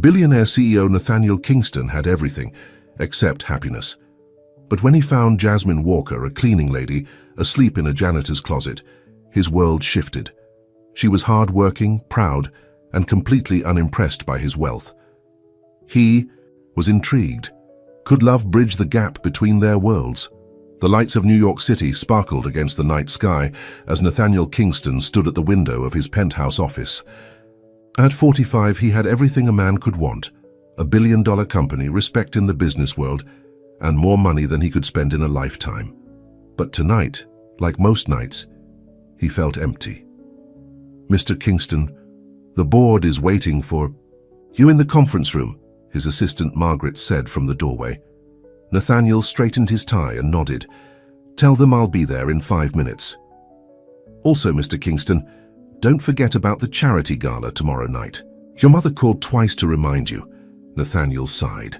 Billionaire CEO Nathaniel Kingston had everything except happiness. But when he found Jasmine Walker, a cleaning lady, asleep in a janitor's closet, his world shifted. She was hard-working, proud, and completely unimpressed by his wealth. He was intrigued. Could love bridge the gap between their worlds? The lights of New York City sparkled against the night sky as Nathaniel Kingston stood at the window of his penthouse office. At 45, he had everything a man could want: a billion-dollar company, respect in the business world, and more money than he could spend in a lifetime. But tonight, like most nights, he felt empty. "Mr. Kingston, the board is waiting for you in the conference room," his assistant Margaret said from the doorway. Nathaniel straightened his tie and nodded. "Tell them I'll be there in 5 minutes. Also, Mr. Kingston, don't forget about the charity gala tomorrow night. Your mother called twice to remind you." Nathaniel sighed.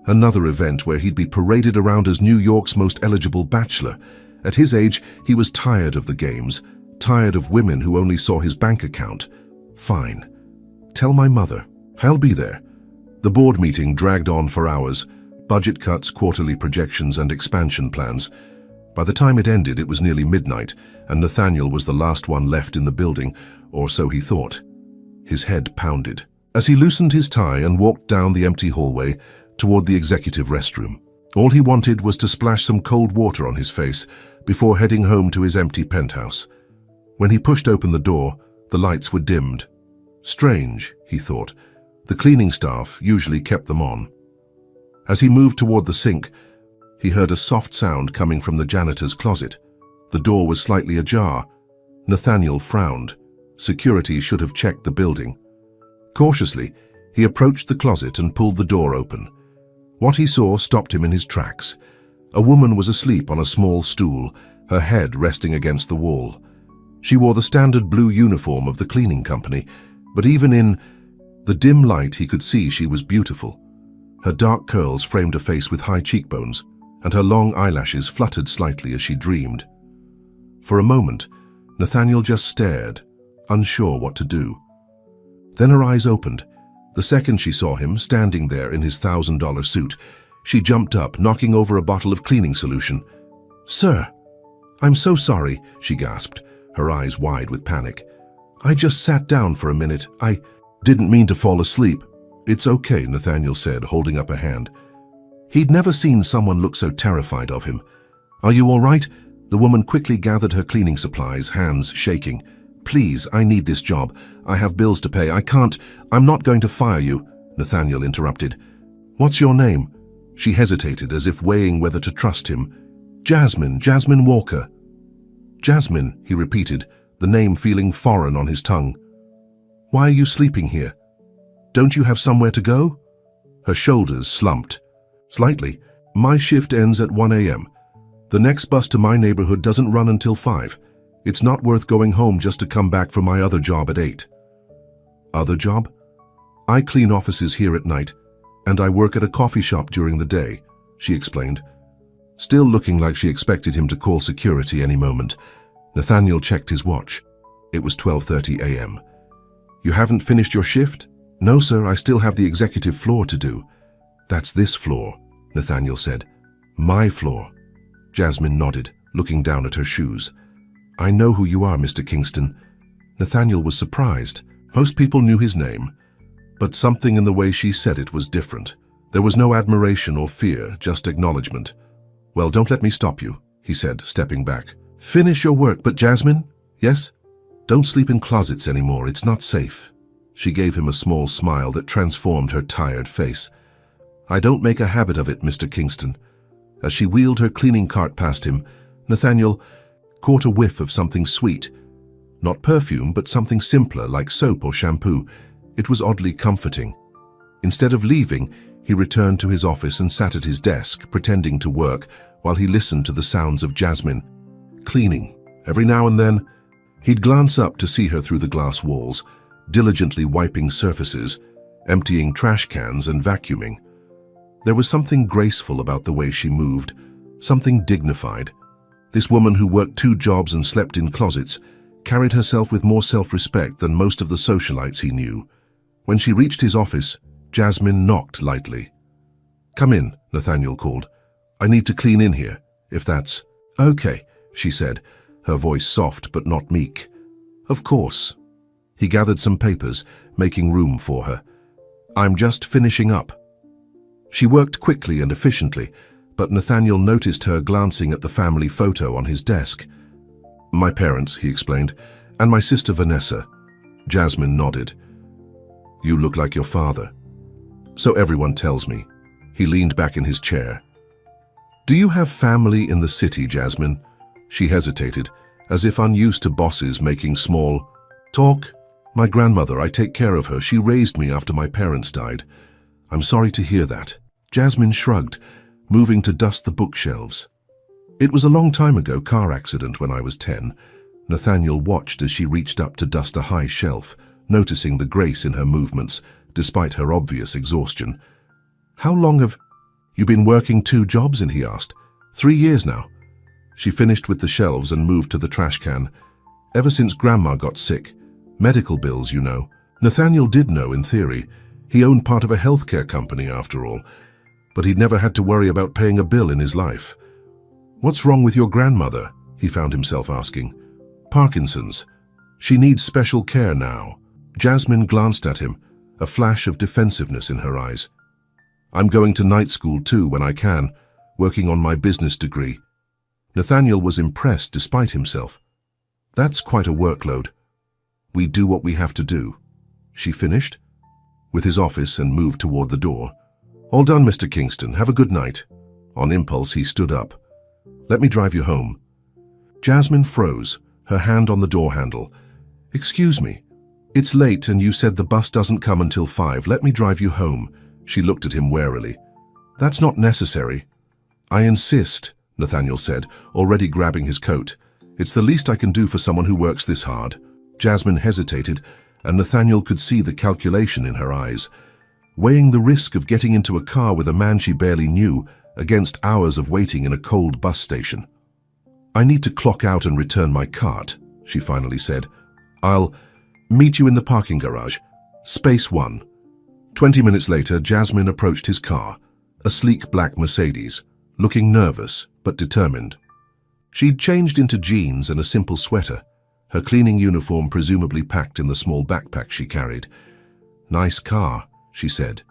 Another event where he'd be paraded around as New York's most eligible bachelor. At his age, he was tired of the games, tired of women who only saw his bank account. "Fine. Tell my mother. I'll be there." The board meeting dragged on for hours. Budget cuts, quarterly projections, and expansion plans. By the time it ended, it was nearly midnight, and Nathaniel was the last one left in the building, or so he thought. His head pounded as he loosened his tie and walked down the empty hallway toward the executive restroom. All he wanted was to splash some cold water on his face before heading home to his empty penthouse. When he pushed open the door, the lights were dimmed. Strange, he thought. The cleaning staff usually kept them on. As he moved toward the sink, he heard a soft sound coming from the janitor's closet. The door was slightly ajar. Nathaniel frowned. Security should have checked the building. Cautiously, he approached the closet and pulled the door open. What he saw stopped him in his tracks. A woman was asleep on a small stool, her head resting against the wall. She wore the standard blue uniform of the cleaning company, but even in the dim light he could see she was beautiful. Her dark curls framed a face with high cheekbones, and her long eyelashes fluttered slightly as she dreamed. For a moment, Nathaniel just stared, unsure what to do. Then her eyes opened. The second she saw him, standing there in his $1,000 suit, she jumped up, knocking over a bottle of cleaning solution. "Sir, I'm so sorry," she gasped, her eyes wide with panic. "I just sat down for a minute. I didn't mean to fall asleep." "It's okay," Nathaniel said, holding up a hand. He'd never seen someone look so terrified of him. "Are you all right?" The woman quickly gathered her cleaning supplies, hands shaking. "Please, I need this job. I have bills to pay. I'm not going to fire you," Nathaniel interrupted. "What's your name?" She hesitated, as if weighing whether to trust him. Jasmine Walker." "Jasmine," he repeated, the name feeling foreign on his tongue. "Why are you sleeping here? Don't you have somewhere to go?" Her shoulders slumped. "Slightly. My shift ends at 1 a.m. The next bus to my neighborhood doesn't run until 5. It's not worth going home just to come back from my other job at 8. "Other job?" "I clean offices here at night, and I work at a coffee shop during the day," she explained. Still looking like she expected him to call security any moment, Nathaniel checked his watch. It was 12:30 a.m. "You haven't finished your shift?" "No, sir, I still have the executive floor to do." "That's this floor," Nathaniel said. "My floor." Jasmine nodded, looking down at her shoes. "I know who you are, Mr. Kingston." Nathaniel was surprised. Most people knew his name, but something in the way she said it was different. There was no admiration or fear, just acknowledgement. "Well, don't let me stop you," he said, stepping back. "Finish your work, but Jasmine?" "Yes?" "Don't sleep in closets anymore. It's not safe." She gave him a small smile that transformed her tired face. "I don't make a habit of it, Mr. Kingston." As she wheeled her cleaning cart past him, Nathaniel caught a whiff of something sweet. Not perfume, but something simpler, like soap or shampoo. It was oddly comforting. Instead of leaving, he returned to his office and sat at his desk, pretending to work, while he listened to the sounds of Jasmine cleaning. Every now and then, he'd glance up to see her through the glass walls, diligently wiping surfaces, emptying trash cans and vacuuming. There was something graceful about the way she moved, something dignified. This woman who worked 2 jobs and slept in closets carried herself with more self-respect than most of the socialites he knew. When she reached his office, Jasmine knocked lightly. "Come in," Nathaniel called. "I need to clean in here, if that's—" "Okay," she said, her voice soft but not meek. "Of course." He gathered some papers, making room for her. "I'm just finishing up." She worked quickly and efficiently, but Nathaniel noticed her glancing at the family photo on his desk. "My parents," he explained, "and my sister Vanessa." Jasmine nodded. "You look like your father." "So everyone tells me." He leaned back in his chair. "Do you have family in the city, Jasmine?" She hesitated, as if unused to bosses making small talk. "My grandmother, I take care of her. She raised me after my parents died." "I'm sorry to hear that." Jasmine shrugged, moving to dust the bookshelves. "It was a long time ago, car accident when I was 10. Nathaniel watched as she reached up to dust a high shelf, noticing the grace in her movements, despite her obvious exhaustion. "How long have you been working 2 jobs in?" he asked. 3 years now." She finished with the shelves and moved to the trash can. "Ever since Grandma got sick. Medical bills, you know." Nathaniel did know in theory. He owned part of a healthcare company after all, but he'd never had to worry about paying a bill in his life. "What's wrong with your grandmother?" he found himself asking. "Parkinson's. She needs special care now." Jasmine glanced at him, a flash of defensiveness in her eyes. "I'm going to night school too when I can, working on my business degree." Nathaniel was impressed despite himself. "That's quite a workload." "We do what we have to do." She finished with his office and moved toward the door. "All done, Mr. Kingston. Have a good night." On impulse, he stood up. "Let me drive you home." Jasmine froze, her hand on the door handle. "Excuse me. It's late and you said the bus doesn't come until 5. Let me drive you home." She looked at him warily. "That's not necessary." "I insist," Nathaniel said, already grabbing his coat. "It's the least I can do for someone who works this hard." Jasmine hesitated, and Nathaniel could see the calculation in her eyes, weighing the risk of getting into a car with a man she barely knew against hours of waiting in a cold bus station. "I need to clock out and return my cart," she finally said. "I'll meet you in the parking garage. Space 1. 20 minutes later, Jasmine approached his car, a sleek black Mercedes, looking nervous but determined. She'd changed into jeans and a simple sweater, her cleaning uniform presumably packed in the small backpack she carried. "Nice car," she said,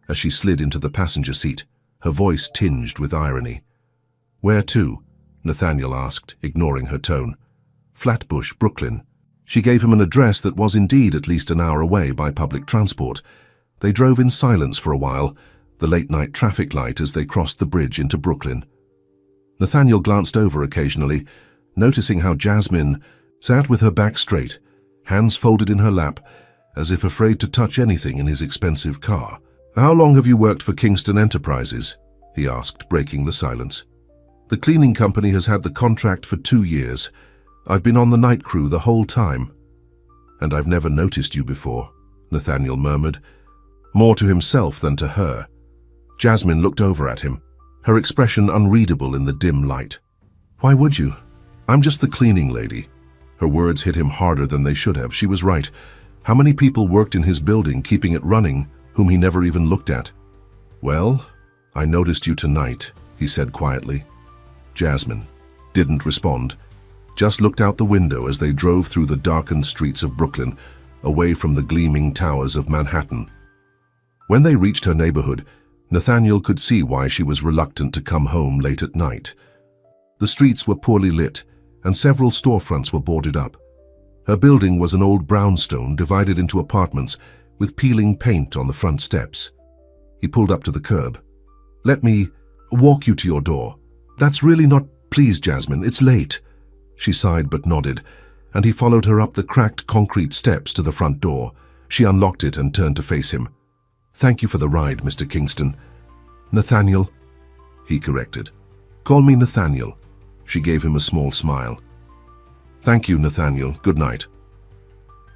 as she slid into the passenger seat, her voice tinged with irony. "Where to?" Nathaniel asked, ignoring her tone. "Flatbush, Brooklyn." She gave him an address that was indeed at least an hour away by public transport. They drove in silence for a while, the late-night traffic light as they crossed the bridge into Brooklyn. Nathaniel glanced over occasionally, noticing how Jasmine sat with her back straight, hands folded in her lap, as if afraid to touch anything in his expensive car. "How long have you worked for Kingston Enterprises?" he asked, breaking the silence. "The cleaning company has had the contract for 2 years. I've been on the night crew the whole time." "And I've never noticed you before," Nathaniel murmured, more to himself than to her. Jasmine looked over at him, her expression unreadable in the dim light. "Why would you? I'm just the cleaning lady." Her words hit him harder than they should have. She was right. How many people worked in his building, keeping it running, whom he never even looked at? "Well, I noticed you tonight," he said quietly. Jasmine didn't respond, just looked out the window as they drove through the darkened streets of Brooklyn, away from the gleaming towers of Manhattan. When they reached her neighborhood, Nathaniel could see why she was reluctant to come home late at night. The streets were poorly lit, and several storefronts were boarded up. Her building was an old brownstone divided into apartments with peeling paint on the front steps. He pulled up to the curb. "Let me walk you to your door." "That's really not—" "Please, Jasmine, it's late." She sighed but nodded, and he followed her up the cracked concrete steps to the front door. She unlocked it and turned to face him. "Thank you for the ride, Mr. Kingston." "Nathaniel," he corrected. "Call me Nathaniel." She gave him a small smile. "Thank you, Nathaniel. Good night."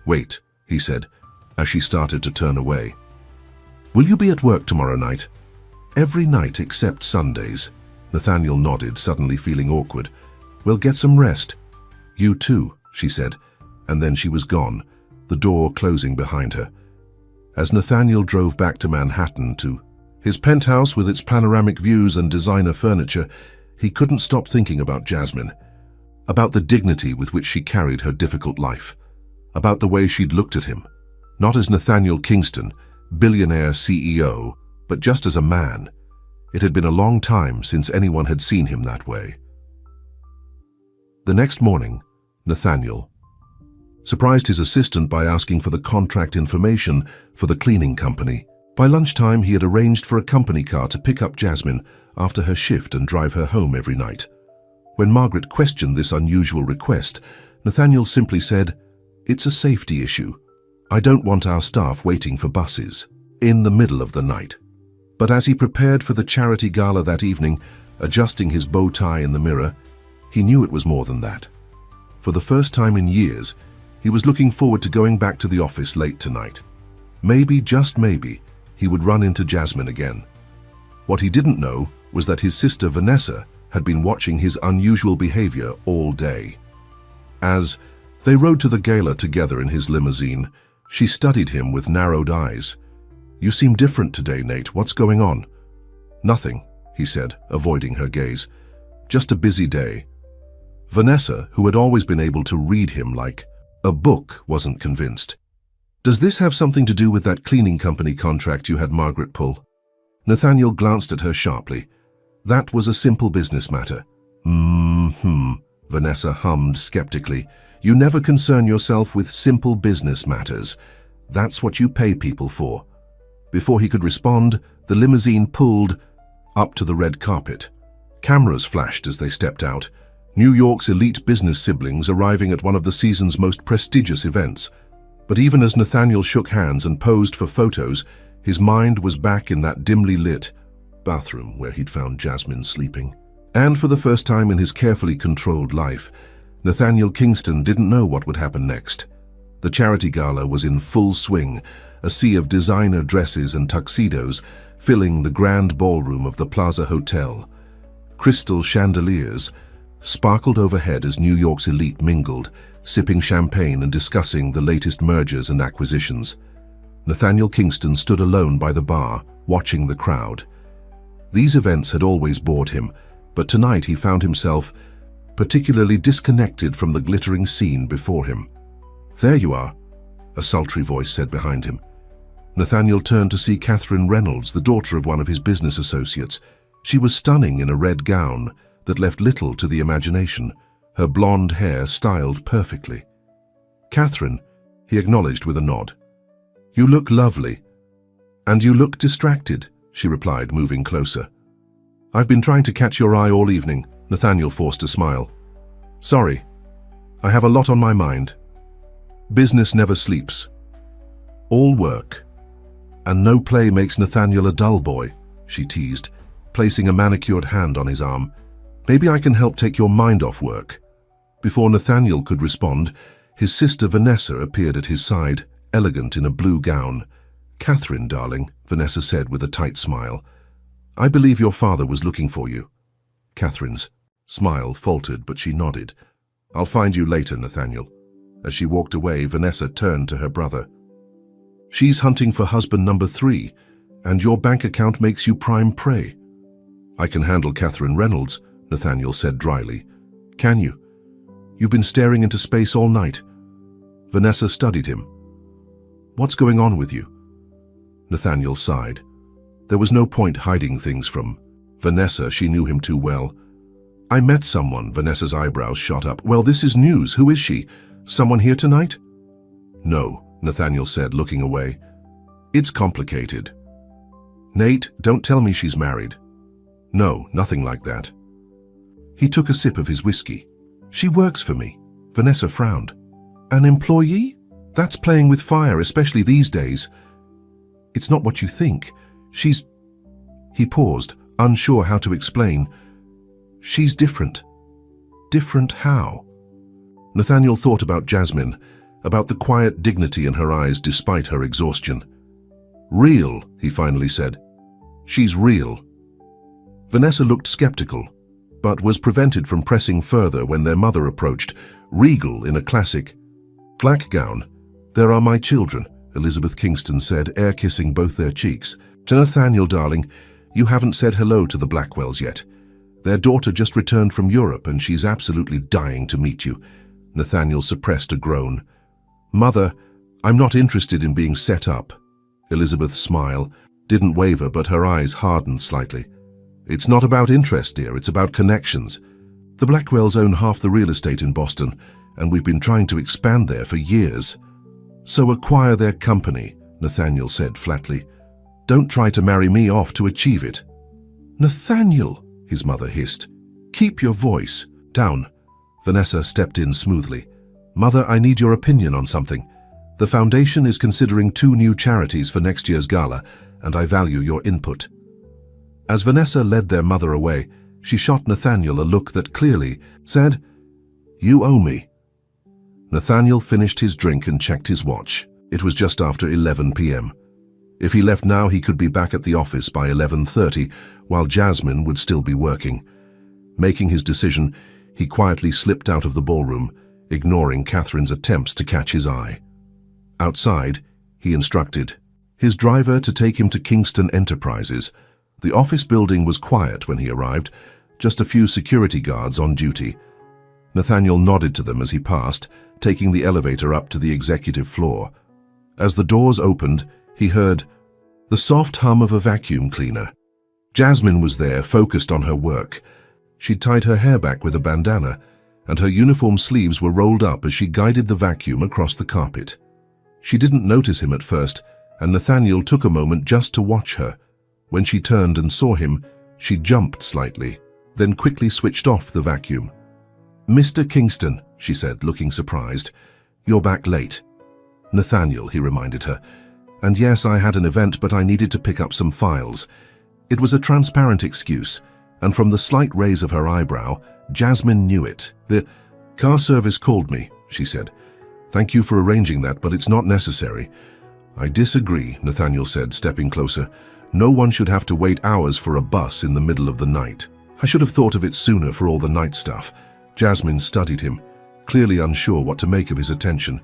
"Wait," he said, as she started to turn away. "Will you be at work tomorrow night?" "Every night except Sundays." Nathaniel nodded, suddenly feeling awkward. "Well, get some rest." "You too," she said, and then she was gone, the door closing behind her. As Nathaniel drove back to Manhattan to his penthouse with its panoramic views and designer furniture, he couldn't stop thinking about Jasmine, about the dignity with which she carried her difficult life, about the way she'd looked at him, not as Nathaniel Kingston, billionaire CEO, but just as a man. It had been a long time since anyone had seen him that way. The next morning, Nathaniel surprised his assistant by asking for the contract information for the cleaning company. By lunchtime, he had arranged for a company car to pick up Jasmine after her shift and drive her home every night. When Margaret questioned this unusual request, Nathaniel simply said, "It's a safety issue. I don't want our staff waiting for buses in the middle of the night." But as he prepared for the charity gala that evening, adjusting his bow tie in the mirror, he knew it was more than that. For the first time in years, he was looking forward to going back to the office late tonight. Maybe, just maybe, he would run into Jasmine again. What he didn't know was that his sister Vanessa had been watching his unusual behavior all day. As they rode to the gala together in his limousine, she studied him with narrowed eyes. "You seem different today, Nate. What's going on?" "Nothing," he said, avoiding her gaze. "Just a busy day." Vanessa, who had always been able to read him like a book, wasn't convinced. "Does this have something to do with that cleaning company contract you had Margaret pull?" Nathaniel glanced at her sharply. "That was a simple business matter." Vanessa hummed skeptically. "You never concern yourself with simple business matters. That's what you pay people for." Before he could respond, the limousine pulled up to the red carpet. Cameras flashed as they stepped out. New York's elite business siblings arriving at one of the season's most prestigious events. But even as Nathaniel shook hands and posed for photos, his mind was back in that dimly lit bathroom where he'd found Jasmine sleeping. And for the first time in his carefully controlled life, Nathaniel Kingston didn't know what would happen next. The charity gala was in full swing, a sea of designer dresses and tuxedos filling the grand ballroom of the Plaza Hotel. Crystal chandeliers sparkled overhead as New York's elite mingled, sipping champagne and discussing the latest mergers and acquisitions. Nathaniel Kingston stood alone by the bar, watching the crowd. These events had always bored him, but tonight he found himself particularly disconnected from the glittering scene before him. "There you are," a sultry voice said behind him. Nathaniel turned to see Catherine Reynolds, the daughter of one of his business associates. She was stunning in a red gown that left little to the imagination, her blonde hair styled perfectly. "Catherine," he acknowledged with a nod. "You look lovely." "And you look distracted," she replied, moving closer. "I've been trying to catch your eye all evening," Nathaniel forced a smile. "Sorry. I have a lot on my mind. Business never sleeps. All work. And no play makes Nathaniel a dull boy," she teased, placing a manicured hand on his arm. "Maybe I can help take your mind off work." Before Nathaniel could respond, his sister Vanessa appeared at his side, elegant in a blue gown. "Catherine, darling," Vanessa said with a tight smile. "I believe your father was looking for you." Catherine's smile faltered, but she nodded. "I'll find you later, Nathaniel." As she walked away, Vanessa turned to her brother. "She's hunting for husband number 3, and your bank account makes you prime prey." "I can handle Catherine Reynolds," Nathaniel said dryly. "Can you? You've been staring into space all night." Vanessa studied him. "What's going on with you?" Nathaniel sighed. There was no point hiding things from Vanessa. She knew him too well. "I met someone," Vanessa's eyebrows shot up. "Well, this is news. Who is she? Someone here tonight?" "No," Nathaniel said, looking away. "It's complicated." "Nate, don't tell me she's married." "No, nothing like that." He took a sip of his whiskey. "She works for me." Vanessa frowned. "An employee? That's playing with fire, especially these days." "It's not what you think. She's—" He paused, unsure how to explain. "She's different." "Different how?" Nathaniel thought about Jasmine, about the quiet dignity in her eyes despite her exhaustion. "Real," he finally said. "She's real." Vanessa looked skeptical, but was prevented from pressing further when their mother approached, regal in a classic black gown. "There are my children," Elizabeth Kingston said, air-kissing both their cheeks. "To Nathaniel, darling, you haven't said hello to the Blackwells yet. Their daughter just returned from Europe and she's absolutely dying to meet you." Nathaniel suppressed a groan. "Mother, I'm not interested in being set up." Elizabeth's smile didn't waver, but her eyes hardened slightly. "It's not about interest, dear, it's about connections. The Blackwells own half the real estate in Boston, and we've been trying to expand there for years." "So acquire their company," Nathaniel said flatly. "Don't try to marry me off to achieve it." "Nathaniel," his mother hissed, "keep your voice down." Vanessa stepped in smoothly. "Mother, I need your opinion on something. The foundation is considering 2 new charities for next year's gala, and I value your input." As Vanessa led their mother away, she shot Nathaniel a look that clearly said, "You owe me." Nathaniel finished his drink and checked his watch. It was just after 11 p.m. If he left now, he could be back at the office by 11:30, while Jasmine would still be working. Making his decision, he quietly slipped out of the ballroom, ignoring Catherine's attempts to catch his eye. Outside, he instructed his driver to take him to Kingston Enterprises. The office building was quiet when he arrived, just a few security guards on duty. Nathaniel nodded to them as he passed, taking the elevator up to the executive floor. As the doors opened, he heard the soft hum of a vacuum cleaner. Jasmine was there, focused on her work. She'd tied her hair back with a bandana, and her uniform sleeves were rolled up as she guided the vacuum across the carpet. She didn't notice him at first, and Nathaniel took a moment just to watch her. When she turned and saw him, she jumped slightly, then quickly switched off the vacuum. "Mr. Kingston," she said, looking surprised, "you're back late." "Nathaniel," he reminded her. "And yes, I had an event, but I needed to pick up some files." It was a transparent excuse, and from the slight raise of her eyebrow, Jasmine knew it. "The car service called me," she said. "Thank you for arranging that, but it's not necessary." "I disagree," Nathaniel said, stepping closer. "No one should have to wait hours for a bus in the middle of the night." "I should have thought of it sooner for all the night stuff." Jasmine studied him, clearly unsure what to make of his attention.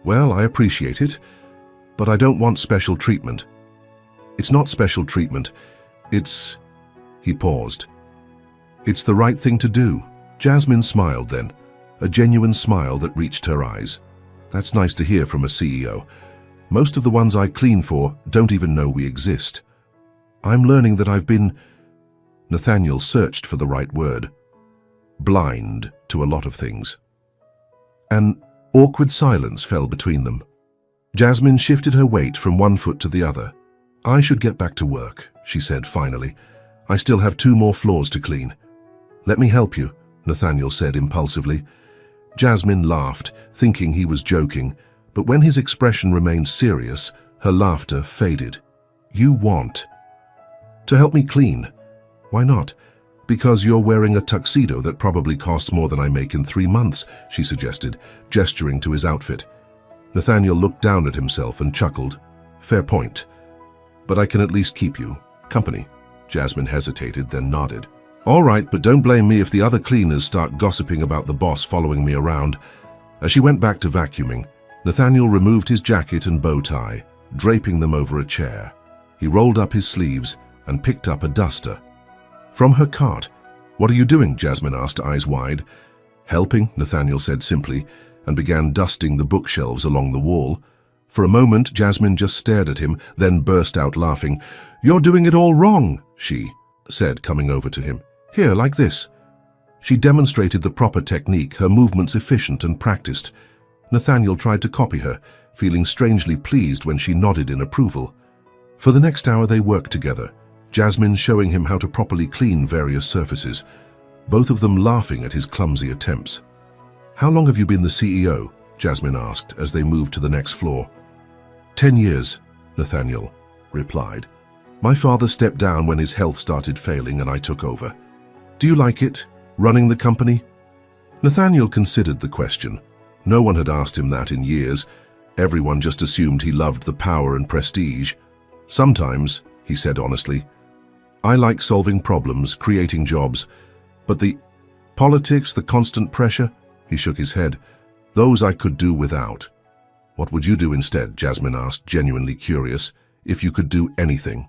"Well, I appreciate it, but I don't want special treatment." "It's not special treatment. It's..." He paused. "It's the right thing to do." Jasmine smiled then, a genuine smile that reached her eyes. "That's nice to hear from a CEO. Most of the ones I clean for don't even know we exist. I'm learning that I've been..." Nathaniel searched for the right word. "Blind to a lot of things." An awkward silence fell between them. Jasmine shifted her weight from one foot to the other. "I should get back to work," she said finally. "I still have 2 more floors to clean." "Let me help you," Nathaniel said impulsively. Jasmine laughed, thinking he was joking, but when his expression remained serious, her laughter faded. "You want to help me clean?" "Why not?" "Because you're wearing a tuxedo that probably costs more than I make in 3 months, she suggested, gesturing to his outfit. Nathaniel looked down at himself and chuckled. "Fair point. But I can at least keep you company." Jasmine hesitated, then nodded. "All right, but don't blame me if the other cleaners start gossiping about the boss following me around." As she went back to vacuuming, Nathaniel removed his jacket and bow tie, draping them over a chair. He rolled up his sleeves and picked up a duster. From her cart. "What are you doing?" Jasmine asked, eyes wide. "Helping," Nathaniel said simply, and began dusting the bookshelves along the wall. For a moment, Jasmine just stared at him, then burst out laughing. "You're doing it all wrong," she said, coming over to him. "Here, like this." She demonstrated the proper technique, her movements efficient and practiced. Nathaniel tried to copy her, feeling strangely pleased when she nodded in approval. For the next hour they worked together, Jasmine showing him how to properly clean various surfaces, both of them laughing at his clumsy attempts. "How long have you been the CEO?" Jasmine asked as they moved to the next floor. 10 years, Nathaniel replied. "My father stepped down when his health started failing and I took over." "Do you like it, running the company?" Nathaniel considered the question. No one had asked him that in years. Everyone just assumed he loved the power and prestige. "Sometimes," he said honestly, "I like solving problems, creating jobs, but the politics, the constant pressure," he shook his head, "those I could do without." What would you do instead? Jasmine asked, genuinely curious, if you could do anything.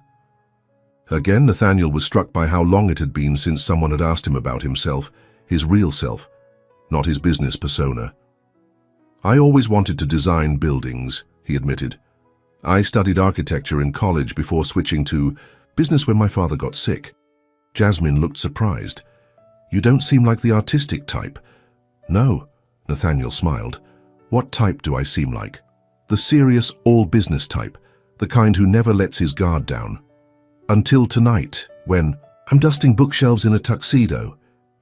Again, Nathaniel was struck by how long it had been since someone had asked him about himself, his real self, not his business persona. I always wanted to design buildings, he admitted. I studied architecture in college before switching to business when my father got sick. Jasmine looked surprised. You don't seem like the artistic type. No, Nathaniel smiled. What type do I seem like? The serious, all-business type, the kind who never lets his guard down. Until tonight, when I'm dusting bookshelves in a tuxedo.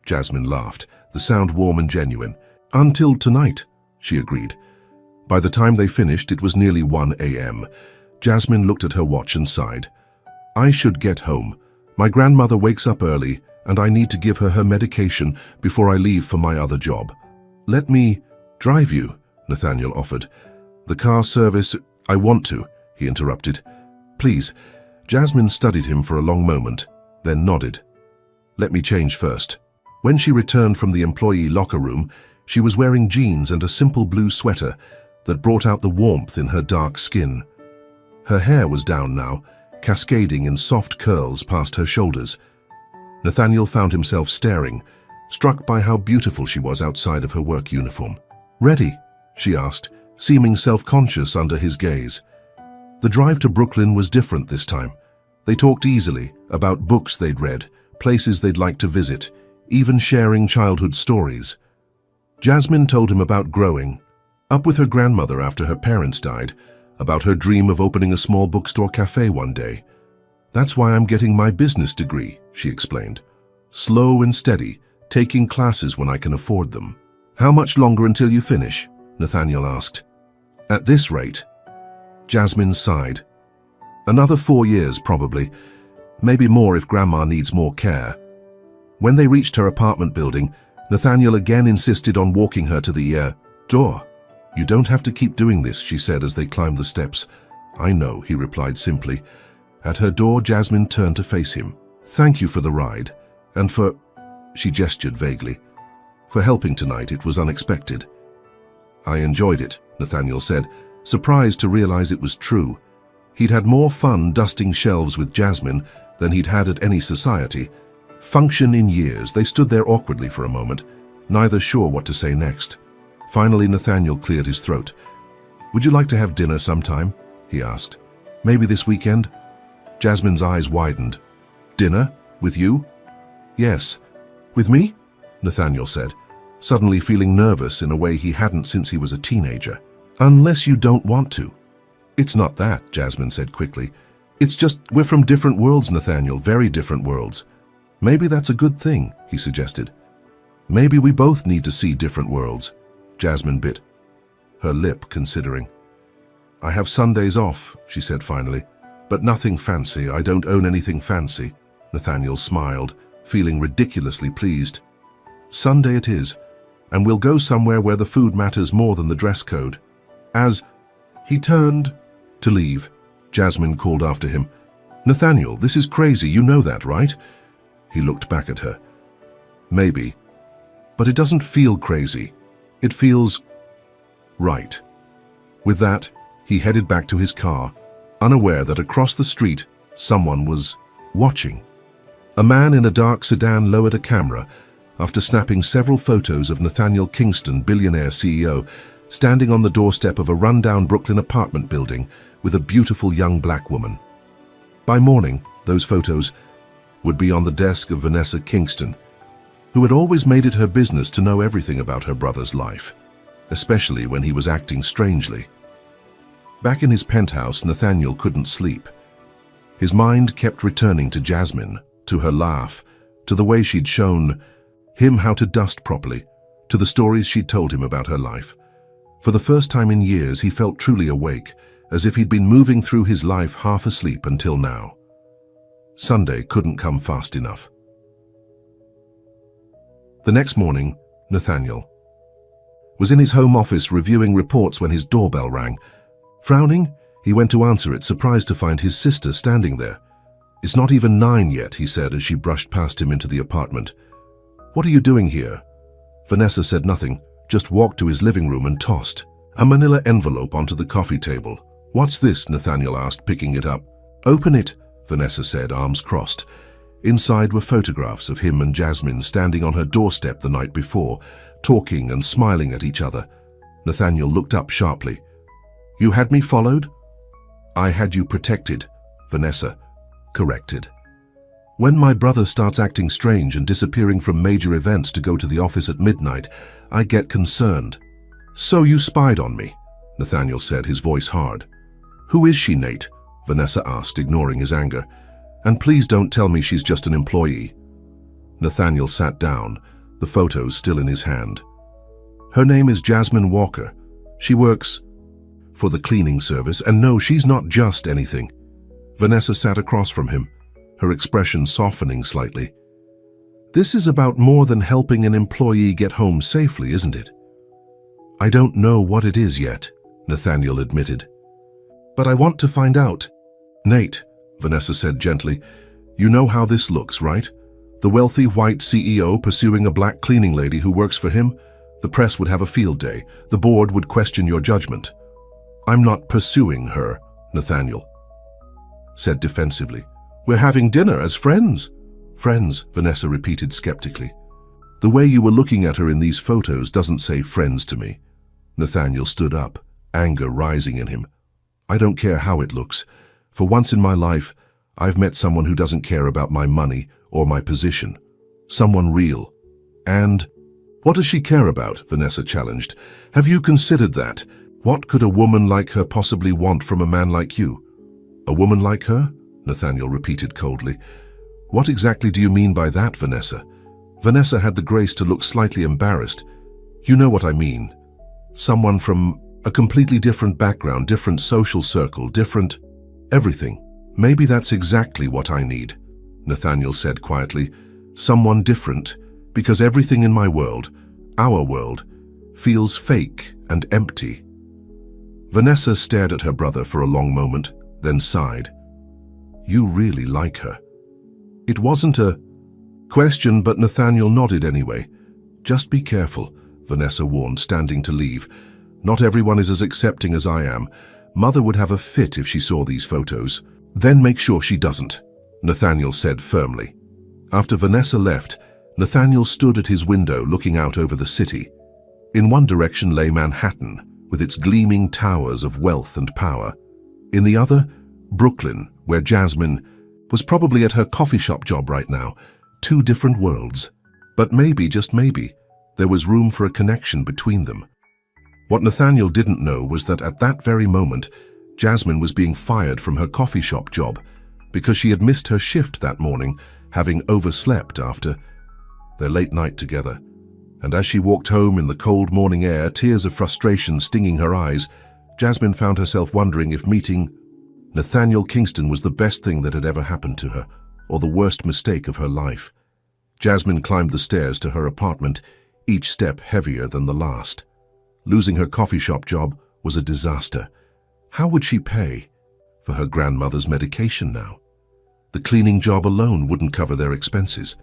Jasmine laughed, the sound warm and genuine. Until tonight, she agreed. By the time they finished, it was nearly 1 a.m. Jasmine looked at her watch and sighed. I should get home. My grandmother wakes up early, and I need to give her her medication before I leave for my other job. Let me drive you, Nathaniel offered. The car service, I want to, he interrupted. Please. Jasmine studied him for a long moment, then nodded. Let me change first. When she returned from the employee locker room, she was wearing jeans and a simple blue sweater that brought out the warmth in her dark skin. Her hair was down now, cascading in soft curls past her shoulders. Nathaniel found himself staring, struck by how beautiful she was outside of her work uniform. Ready? She asked, seeming self-conscious under his gaze. The drive to Brooklyn was different this time. They talked easily about books they'd read, places they'd like to visit, even sharing childhood stories. Jasmine told him about growing up with her grandmother after her parents died, about her dream of opening a small bookstore cafe one day. That's why I'm getting my business degree, she explained. Slow and steady, taking classes when I can afford them. How much longer until you finish? Nathaniel asked. At this rate, Jasmine sighed. Another 4 years, probably. Maybe more if Grandma needs more care. When they reached her apartment building, Nathaniel again insisted on walking her to the door. You don't have to keep doing this, she said as they climbed the steps. I know, he replied simply. At her door, Jasmine turned to face him. Thank you for the ride, and for, she gestured vaguely, for helping tonight. It was unexpected. I enjoyed it, Nathaniel said, surprised to realize it was true. He'd had more fun dusting shelves with Jasmine than he'd had at any society function in years. They stood there awkwardly for a moment, neither sure what to say next. Finally, Nathaniel cleared his throat. Would you like to have dinner sometime? He asked. Maybe this weekend? Jasmine's eyes widened. Dinner? With you? Yes. With me? Nathaniel said, suddenly feeling nervous in a way he hadn't since he was a teenager. Unless you don't want to. It's not that, Jasmine said quickly. It's just we're from different worlds, Nathaniel, very different worlds. Maybe that's a good thing, he suggested. Maybe we both need to see different worlds, Jasmine bit her lip, considering. I have Sundays off, she said finally, but nothing fancy. I don't own anything fancy. Nathaniel smiled, feeling ridiculously pleased. Sunday it is, and we'll go somewhere where the food matters more than the dress code. As he turned to leave, Jasmine called after him, Nathaniel, this is crazy, you know that, right? He looked back at her. Maybe, but it doesn't feel crazy. It feels right. With that, he headed back to his car, unaware that across the street, someone was watching. A man in a dark sedan lowered a camera after snapping several photos of Nathaniel Kingston, billionaire CEO, standing on the doorstep of a rundown Brooklyn apartment building with a beautiful young black woman. By morning, those photos would be on the desk of Vanessa Kingston, who had always made it her business to know everything about her brother's life, especially when he was acting strangely. Back in his penthouse, Nathaniel couldn't sleep. His mind kept returning to Jasmine, to her laugh, to the way she'd shown him how to dust properly, to the stories she'd told him about her life. For the first time in years, he felt truly awake, as if he'd been moving through his life half asleep until now. Sunday couldn't come fast enough. The next morning, Nathaniel was in his home office reviewing reports when his doorbell rang. Frowning, he went to answer it, surprised to find his sister standing there. It's not even 9 yet, he said as she brushed past him into the apartment. What are you doing here? Vanessa said nothing, just walked to his living room and tossed A manila envelope onto the coffee table. "What's this?" Nathaniel asked, picking it up. "Open it," Vanessa said, arms crossed. Inside were photographs of him and Jasmine standing on her doorstep the night before, talking and smiling at each other. Nathaniel looked up sharply. "You had me followed?" "I had you protected," Vanessa corrected. "When my brother starts acting strange and disappearing from major events to go to the office at midnight, I get concerned." "So you spied on me," Nathaniel said, his voice hard. "Who is she, Nate?" Vanessa asked, ignoring his anger. "And please don't tell me she's just an employee." Nathaniel sat down, the photos still in his hand. "Her name is Jasmine Walker. She works for the cleaning service, and no, she's not just anything." Vanessa sat across from him, her expression softening slightly. "This is about more than helping an employee get home safely, isn't it?" "I don't know what it is yet," Nathaniel admitted. "But I want to find out." "Nate," Vanessa said gently, "you know how this looks, right? The wealthy white CEO pursuing a black cleaning lady who works for him? The press would have a field day. The board would question your judgment." "I'm not pursuing her," Nathaniel said defensively. "We're having dinner as friends." "Friends," Vanessa repeated skeptically. "The way you were looking at her in these photos doesn't say friends to me." Nathaniel stood up, anger rising in him. "I don't care how it looks. For once in my life, I've met someone who doesn't care about my money or my position. Someone real. And what does she care about?" Vanessa challenged. "Have you considered that? What could a woman like her possibly want from a man like you?" "A woman like her?" Nathaniel repeated coldly. "What exactly do you mean by that, Vanessa?" Vanessa had the grace to look slightly embarrassed. "You know what I mean. Someone from a completely different background, different social circle, different everything." "Maybe that's exactly what I need," Nathaniel said quietly. "Someone different, because everything in my world, our world, feels fake and empty." Vanessa stared at her brother for a long moment, then sighed. "You really like her." It wasn't a question, but Nathaniel nodded anyway. "Just be careful," Vanessa warned, standing to leave. "Not everyone is as accepting as I am. Mother would have a fit if she saw these photos." "Then make sure she doesn't," Nathaniel said firmly. After Vanessa left, Nathaniel stood at his window looking out over the city. In one direction lay Manhattan, with its gleaming towers of wealth and power. In the other, Brooklyn, where Jasmine was probably at her coffee shop job right now. Two different worlds. But maybe, just maybe, there was room for a connection between them. What Nathaniel didn't know was that at that very moment, Jasmine was being fired from her coffee shop job because she had missed her shift that morning, having overslept after their late night together. And as she walked home in the cold morning air, tears of frustration stinging her eyes, Jasmine found herself wondering if meeting Nathaniel Kingston was the best thing that had ever happened to her, or the worst mistake of her life. Jasmine climbed the stairs to her apartment, each step heavier than the last. Losing her coffee shop job was a disaster. How would she pay for her grandmother's medication now? The cleaning job alone wouldn't cover their expenses.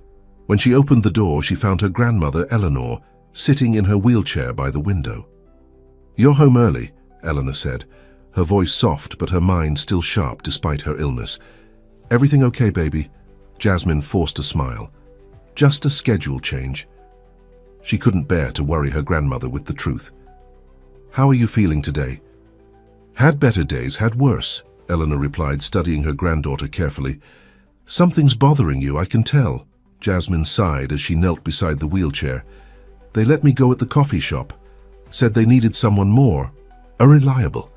When she opened the door, she found her grandmother, Eleanor, sitting in her wheelchair by the window. "You're home early," Eleanor said, her voice soft but her mind still sharp despite her illness. "Everything okay, baby?" Jasmine forced a smile. "Just a schedule change." She couldn't bear to worry her grandmother with the truth. "How are you feeling today?" "Had better days, had worse," Eleanor replied, studying her granddaughter carefully. "Something's bothering you, I can tell." Jasmine sighed as she knelt beside the wheelchair. "They let me go at the coffee shop. Said they needed someone more. A reliable."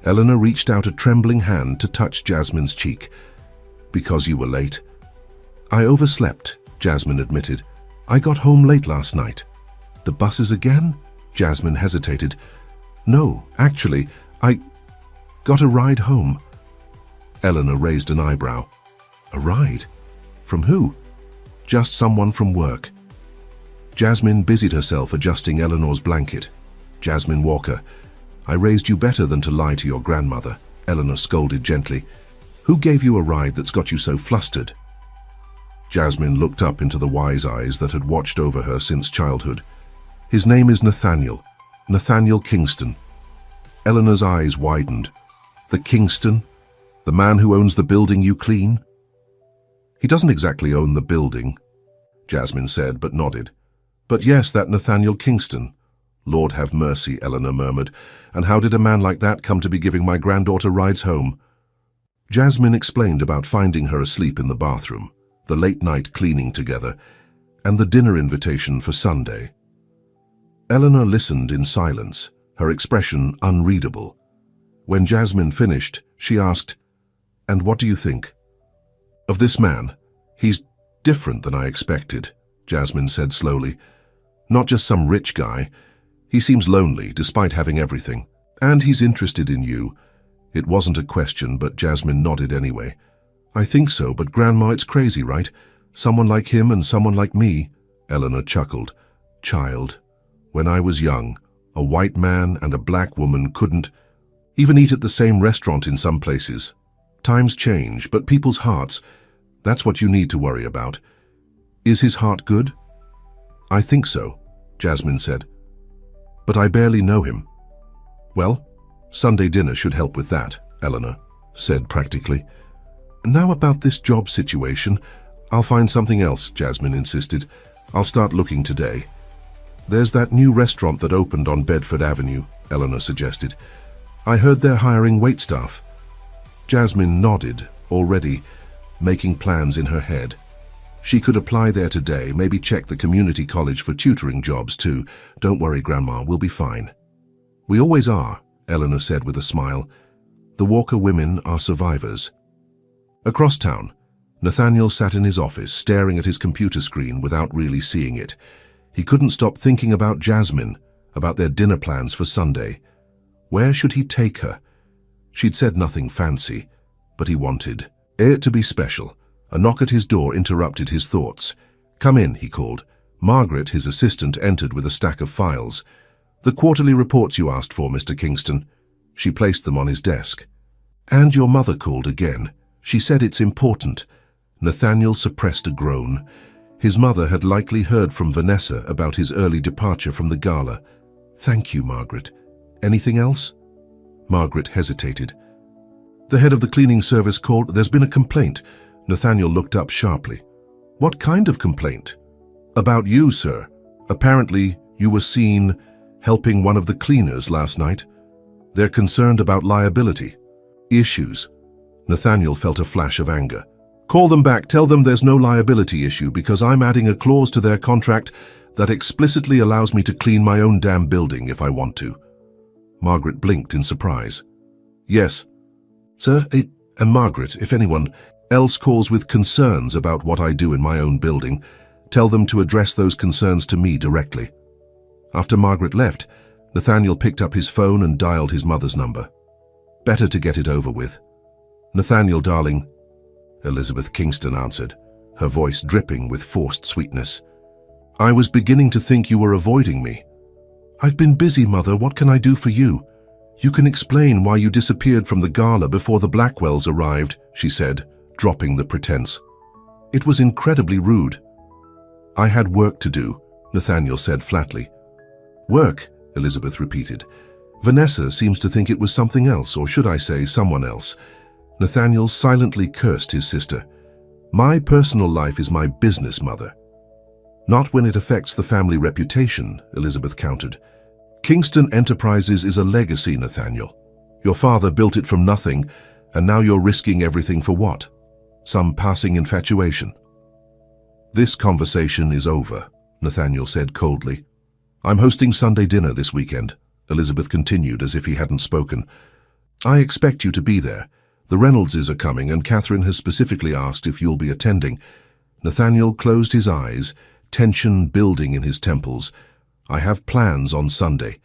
Eleanor reached out a trembling hand to touch Jasmine's cheek. "Because you were late." "I overslept," Jasmine admitted. "I got home late last night." "The buses again?" Jasmine hesitated. "No, actually, I got a ride home." Eleanor raised an eyebrow. "A ride? From who?" "Just someone from work." Jasmine busied herself adjusting Eleanor's blanket. "Jasmine Walker, I raised you better than to lie to your grandmother," Eleanor scolded gently. "Who gave you a ride that's got you so flustered?" Jasmine looked up into the wise eyes that had watched over her since childhood. "His name is Nathaniel. Nathaniel Kingston." Eleanor's eyes widened. The Kingston? The man who owns the building you clean? He doesn't exactly own the building, Jasmine said, but nodded. But yes, that Nathaniel Kingston. Lord have mercy, Eleanor murmured. And how did a man like that come to be giving my granddaughter rides home? Jasmine explained about finding her asleep in the bathroom, the late-night cleaning together, and the dinner invitation for Sunday. Eleanor listened in silence, her expression unreadable. When Jasmine finished, she asked, "And what do you think?" "Of this man? He's different than I expected," Jasmine said slowly. "Not just some rich guy. He seems lonely, despite having everything. And he's interested in you." It wasn't a question, but Jasmine nodded anyway. "I think so, but Grandma, it's crazy, right? Someone like him and someone like me." Eleanor chuckled. "Child, when I was young, a white man and a black woman couldn't even eat at the same restaurant in some places. Times change, but people's hearts, that's what you need to worry about. Is his heart good?" "I think so," Jasmine said. "But I barely know him." "Well, Sunday dinner should help with that," Eleanor said practically. "Now about this job situation, I'll find something else," Jasmine insisted. "I'll start looking today." "There's that new restaurant that opened on Bedford Avenue," Eleanor suggested. "I heard they're hiring waitstaff." Jasmine nodded, already making plans in her head. She could apply there today, maybe check the community college for tutoring jobs too. "Don't worry, Grandma, we'll be fine." "We always are," Eleanor said with a smile. "The Walker women are survivors." Across town, Nathaniel sat in his office, staring at his computer screen without really seeing it. He couldn't stop thinking about Jasmine, about their dinner plans for Sunday. Where should he take her? She'd said nothing fancy, but he wanted it to be special. A knock at his door interrupted his thoughts. "Come in," he called. Margaret, his assistant, entered with a stack of files. "The quarterly reports you asked for, Mr. Kingston." She placed them on his desk. "And your mother called again. She said it's important." Nathaniel suppressed a groan. His mother had likely heard from Vanessa about his early departure from the gala. "Thank you, Margaret. Anything else?" Margaret hesitated. "The head of the cleaning service called. There's been a complaint." Nathaniel looked up sharply. "What kind of complaint?" "About you, sir. Apparently, you were seen helping one of the cleaners last night. They're concerned about liability. Issues." Nathaniel felt a flash of anger. "Call them back. Tell them there's no liability issue because I'm adding a clause to their contract that explicitly allows me to clean my own damn building if I want to." Margaret blinked in surprise. "Yes, sir, and Margaret, if anyone else calls with concerns about what I do in my own building, tell them to address those concerns to me directly." After Margaret left, Nathaniel picked up his phone and dialed his mother's number. Better to get it over with. "Nathaniel, darling," Elizabeth Kingston answered, her voice dripping with forced sweetness. "I was beginning to think you were avoiding me." "I've been busy, Mother. What can I do for you?" "You can explain why you disappeared from the gala before the Blackwells arrived," she said, dropping the pretense. "It was incredibly rude." "I had work to do," Nathaniel said flatly. "Work?" Elizabeth repeated. "Vanessa seems to think it was something else, or should I say someone else." Nathaniel silently cursed his sister. "My personal life is my business, Mother." "Not when it affects the family reputation," Elizabeth countered. "Kingston Enterprises is a legacy, Nathaniel. Your father built it from nothing, and now you're risking everything for what? Some passing infatuation?" "This conversation is over," Nathaniel said coldly. "I'm hosting Sunday dinner this weekend," Elizabeth continued as if he hadn't spoken. "I expect you to be there. The Reynoldses are coming, and Catherine has specifically asked if you'll be attending." Nathaniel closed his eyes, tension building in his temples. "I have plans on Sunday."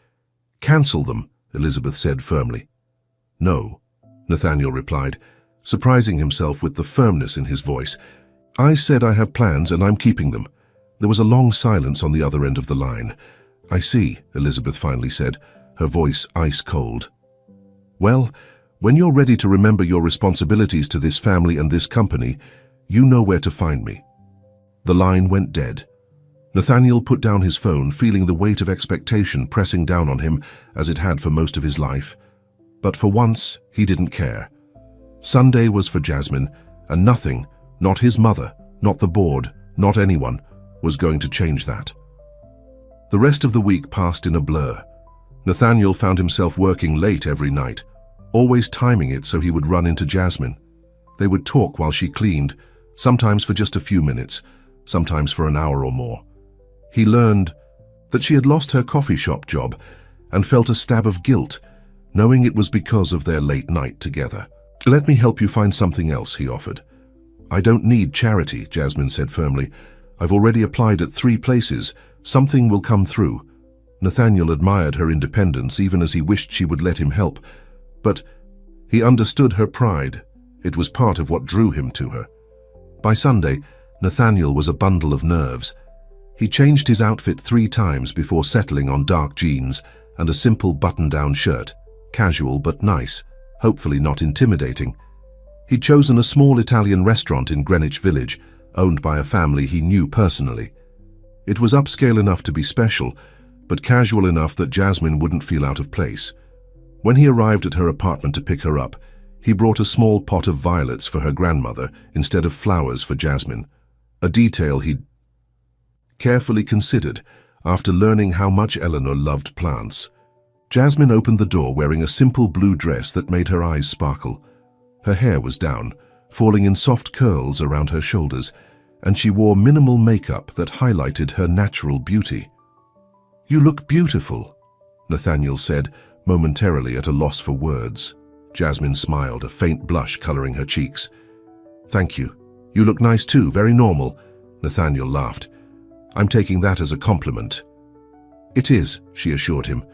"Cancel them," Elizabeth said firmly. "No," Nathaniel replied, surprising himself with the firmness in his voice. "I said I have plans and I'm keeping them." There was a long silence on the other end of the line. "I see," Elizabeth finally said, her voice ice cold. "Well, when you're ready to remember your responsibilities to this family and this company, you know where to find me." The line went dead. Nathaniel put down his phone, feeling the weight of expectation pressing down on him as it had for most of his life. But for once, he didn't care. Sunday was for Jasmine, and nothing, not his mother, not the board, not anyone, was going to change that. The rest of the week passed in a blur. Nathaniel found himself working late every night, always timing it so he would run into Jasmine. They would talk while she cleaned, sometimes for just a few minutes, sometimes for an hour or more. He learned that she had lost her coffee shop job and felt a stab of guilt, knowing it was because of their late night together. "Let me help you find something else," he offered. "I don't need charity," Jasmine said firmly. "I've already applied at 3 places. Something will come through." Nathaniel admired her independence, even as he wished she would let him help. But he understood her pride. It was part of what drew him to her. By Sunday, Nathaniel was a bundle of nerves. He changed his outfit 3 times before settling on dark jeans and a simple button-down shirt, casual but nice, hopefully not intimidating. He'd chosen a small Italian restaurant in Greenwich Village, owned by a family he knew personally. It was upscale enough to be special, but casual enough that Jasmine wouldn't feel out of place. When he arrived at her apartment to pick her up, he brought a small pot of violets for her grandmother instead of flowers for Jasmine, a detail he'd carefully considered after learning how much Eleanor loved plants. Jasmine opened the door wearing a simple blue dress that made her eyes sparkle. Her hair was down, falling in soft curls around her shoulders, and she wore minimal makeup that highlighted her natural beauty. "You look beautiful," Nathaniel said, momentarily at a loss for words. Jasmine smiled, a faint blush coloring her cheeks. "Thank you. You look nice too, very normal," Nathaniel laughed. "I'm taking that as a compliment." "It is," she assured him.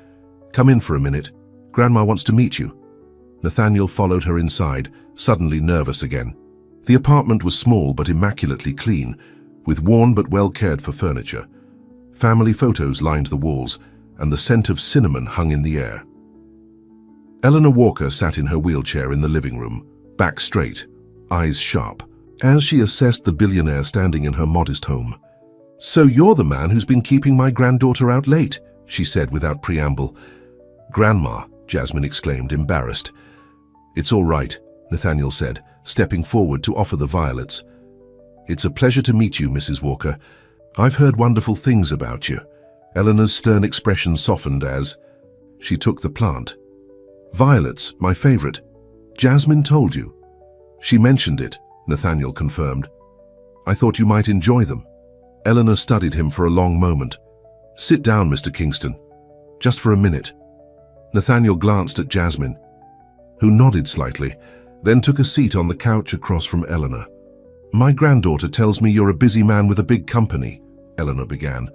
"Come in for a minute. Grandma wants to meet you." Nathaniel followed her inside, suddenly nervous again. The apartment was small but immaculately clean, with worn but well-cared-for furniture. Family photos lined the walls, and the scent of cinnamon hung in the air. Eleanor Walker sat in her wheelchair in the living room, back straight, eyes sharp, as she assessed the billionaire standing in her modest home. "So you're the man who's been keeping my granddaughter out late," she said without preamble. "Grandma," Jasmine exclaimed, embarrassed. "It's all right," Nathaniel said, stepping forward to offer the violets. "It's a pleasure to meet you, Mrs. Walker. I've heard wonderful things about you." Eleanor's stern expression softened as she took the plant. "Violets, my favorite. Jasmine told you." "She mentioned it," Nathaniel confirmed. "I thought you might enjoy them." Eleanor studied him for a long moment. "Sit down, Mr. Kingston. Just for a minute." Nathaniel glanced at Jasmine, who nodded slightly, then took a seat on the couch across from Eleanor. "My granddaughter tells me you're a busy man with a big company," Eleanor began.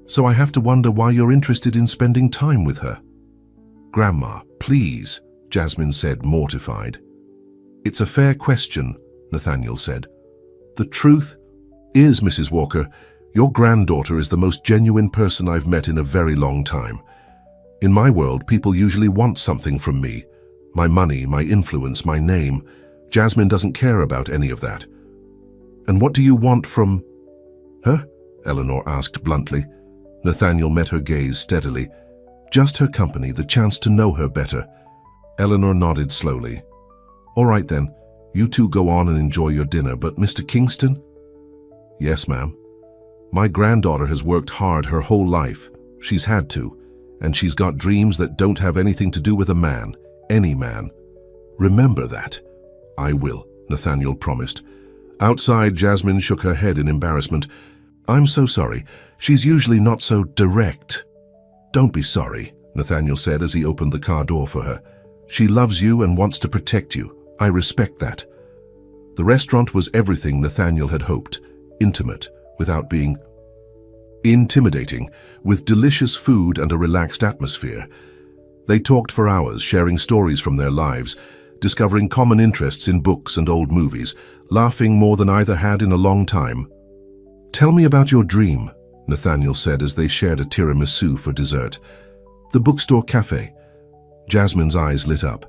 "So I have to wonder why you're interested in spending time with her." "Grandma, please," Jasmine said, mortified. "It's a fair question," Nathaniel said. "The truth is, Mrs. Walker, your granddaughter is the most genuine person I've met in a very long time. In my world, people usually want something from me. My money, my influence, my name. Jasmine doesn't care about any of that." "And what do you want from her?" Eleanor asked bluntly. Nathaniel met her gaze steadily. "Just her company, the chance to know her better." Eleanor nodded slowly. "All right then, you two go on and enjoy your dinner, but Mr. Kingston?" "Yes, ma'am. My granddaughter has worked hard her whole life. She's had to, and she's got dreams that don't have anything to do with a man, any man." "Remember that." "I will," Nathaniel promised. Outside, Jasmine shook her head in embarrassment. "I'm so sorry. She's usually not so direct." "Don't be sorry," Nathaniel said as he opened the car door for her. "She loves you and wants to protect you. I respect that." The restaurant was everything Nathaniel had hoped. Intimate, without being intimidating, with delicious food and a relaxed atmosphere. They talked for hours, sharing stories from their lives, discovering common interests in books and old movies, laughing more than either had in a long time. "Tell me about your dream," Nathaniel said as they shared a tiramisu for dessert. "The bookstore cafe." Jasmine's eyes lit up.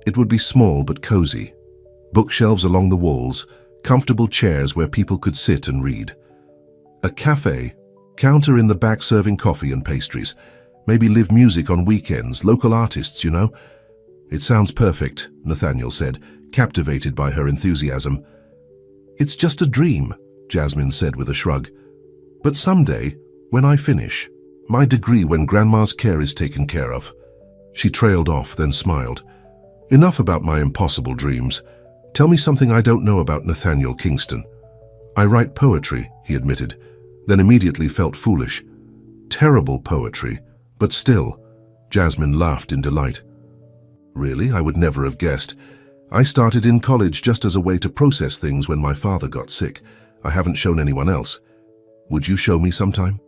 It would be small but cozy. Bookshelves along the walls, comfortable chairs where people could sit and read. A cafe, counter in the back serving coffee and pastries. Maybe live music on weekends, local artists, you know. It sounds perfect, Nathaniel said, captivated by her enthusiasm. It's just a dream, Jasmine said with a shrug. But someday, when I finish, my degree when Grandma's care is taken care of. She trailed off, then smiled. Enough about my impossible dreams. Tell me something I don't know about Nathaniel Kingston. I write poetry, he admitted, then immediately felt foolish. Terrible poetry, but still. Jasmine laughed in delight. Really? I would never have guessed. I started in college just as a way to process things when my father got sick. I haven't shown anyone else. Would you show me sometime?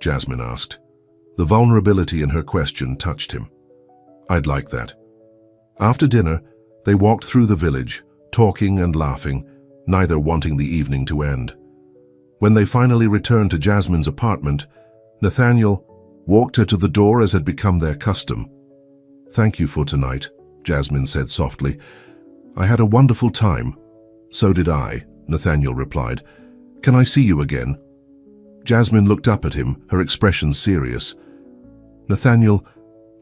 Jasmine asked. The vulnerability in her question touched him. I'd like that. After dinner, they walked through the village, talking and laughing, neither wanting the evening to end. When they finally returned to Jasmine's apartment, Nathaniel walked her to the door as had become their custom. Thank you for tonight, Jasmine said softly. I had a wonderful time. So did I, Nathaniel replied. Can I see you again? Jasmine looked up at him, her expression serious. Nathaniel,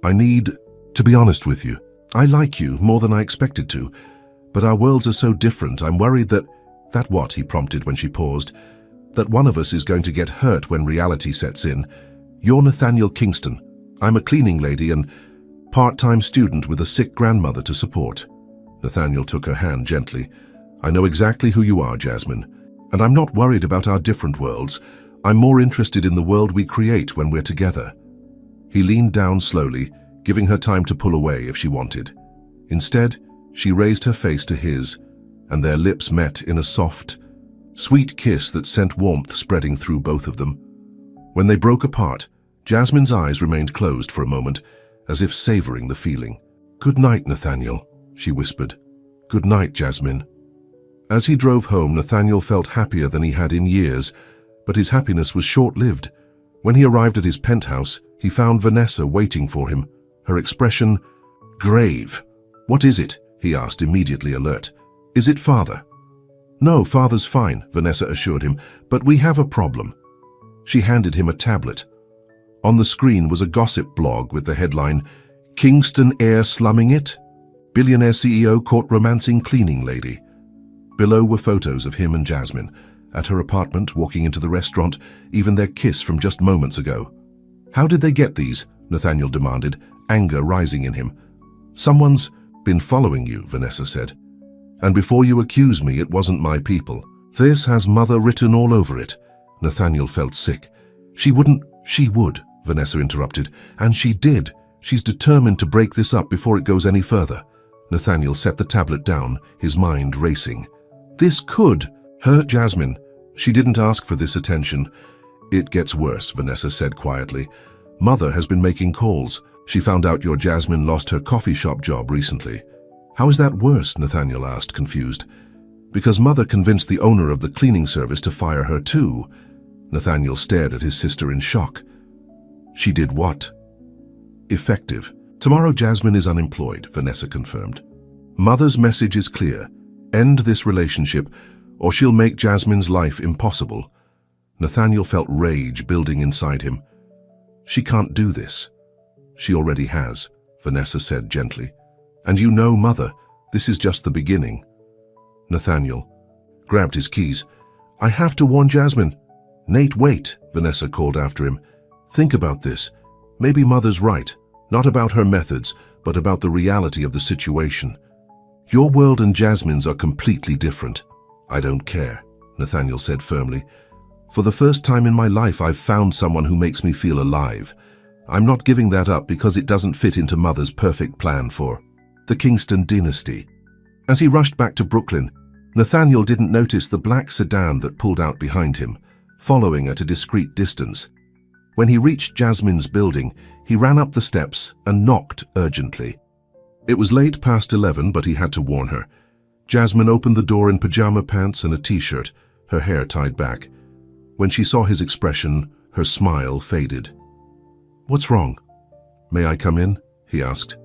I need to be honest with you. I like you more than I expected to, but our worlds are so different. I'm worried that what, he prompted when she paused, that one of us is going to get hurt when reality sets in. You're Nathaniel Kingston. I'm a cleaning lady and part-time student with a sick grandmother to support. Nathaniel took her hand gently. I know exactly who you are, Jasmine, and I'm not worried about our different worlds. I'm more interested in the world we create when we're together. He leaned down slowly, giving her time to pull away if she wanted. Instead, she raised her face to his, and their lips met in a soft, sweet kiss that sent warmth spreading through both of them. When they broke apart, Jasmine's eyes remained closed for a moment, as if savoring the feeling. Good night, Nathaniel, she whispered. Good night, Jasmine. As he drove home, Nathaniel felt happier than he had in years, but his happiness was short-lived. When he arrived at his penthouse, he found Vanessa waiting for him, her expression grave. What is it? He asked, immediately alert. Is it father? No, father's fine, Vanessa assured him, but we have a problem. She handed him a tablet. On the screen was a gossip blog with the headline, Kingston heir slumming it? Billionaire CEO caught romancing cleaning lady. Below were photos of him and Jasmine, at her apartment, walking into the restaurant, even their kiss from just moments ago. How did they get these? Nathaniel demanded, anger rising in him. Someone's been following you, Vanessa said. And before you accuse me, it wasn't my people. This has mother written all over it. Nathaniel felt sick. She would, Vanessa interrupted. And she did. She's determined to break this up before it goes any further. Nathaniel set the tablet down, his mind racing. This could hurt Jasmine. She didn't ask for this attention. It gets worse, Vanessa said quietly. Mother has been making calls. She found out your Jasmine lost her coffee shop job recently. How is that worse? Nathaniel asked, confused. Because mother convinced the owner of the cleaning service to fire her too. Nathaniel stared at his sister in shock. She did what? Effective. Tomorrow Jasmine is unemployed, Vanessa confirmed. Mother's message is clear. End this relationship, or she'll make Jasmine's life impossible. Nathaniel felt rage building inside him. She can't do this. She already has, Vanessa said gently. And you know, Mother, this is just the beginning. Nathaniel grabbed his keys. I have to warn Jasmine. Nate, wait, Vanessa called after him. Think about this. Maybe Mother's right, not about her methods, but about the reality of the situation. Your world and Jasmine's are completely different. I don't care, Nathaniel said firmly. For the first time in my life, I've found someone who makes me feel alive. I'm not giving that up because it doesn't fit into Mother's perfect plan for the Kingston dynasty. As he rushed back to Brooklyn, Nathaniel didn't notice the black sedan that pulled out behind him, following at a discreet distance. When he reached Jasmine's building, he ran up the steps and knocked urgently. It was late past 11, but he had to warn her. Jasmine opened the door in pajama pants and a t-shirt, her hair tied back. When she saw his expression, her smile faded. What's wrong? May I come in? He asked.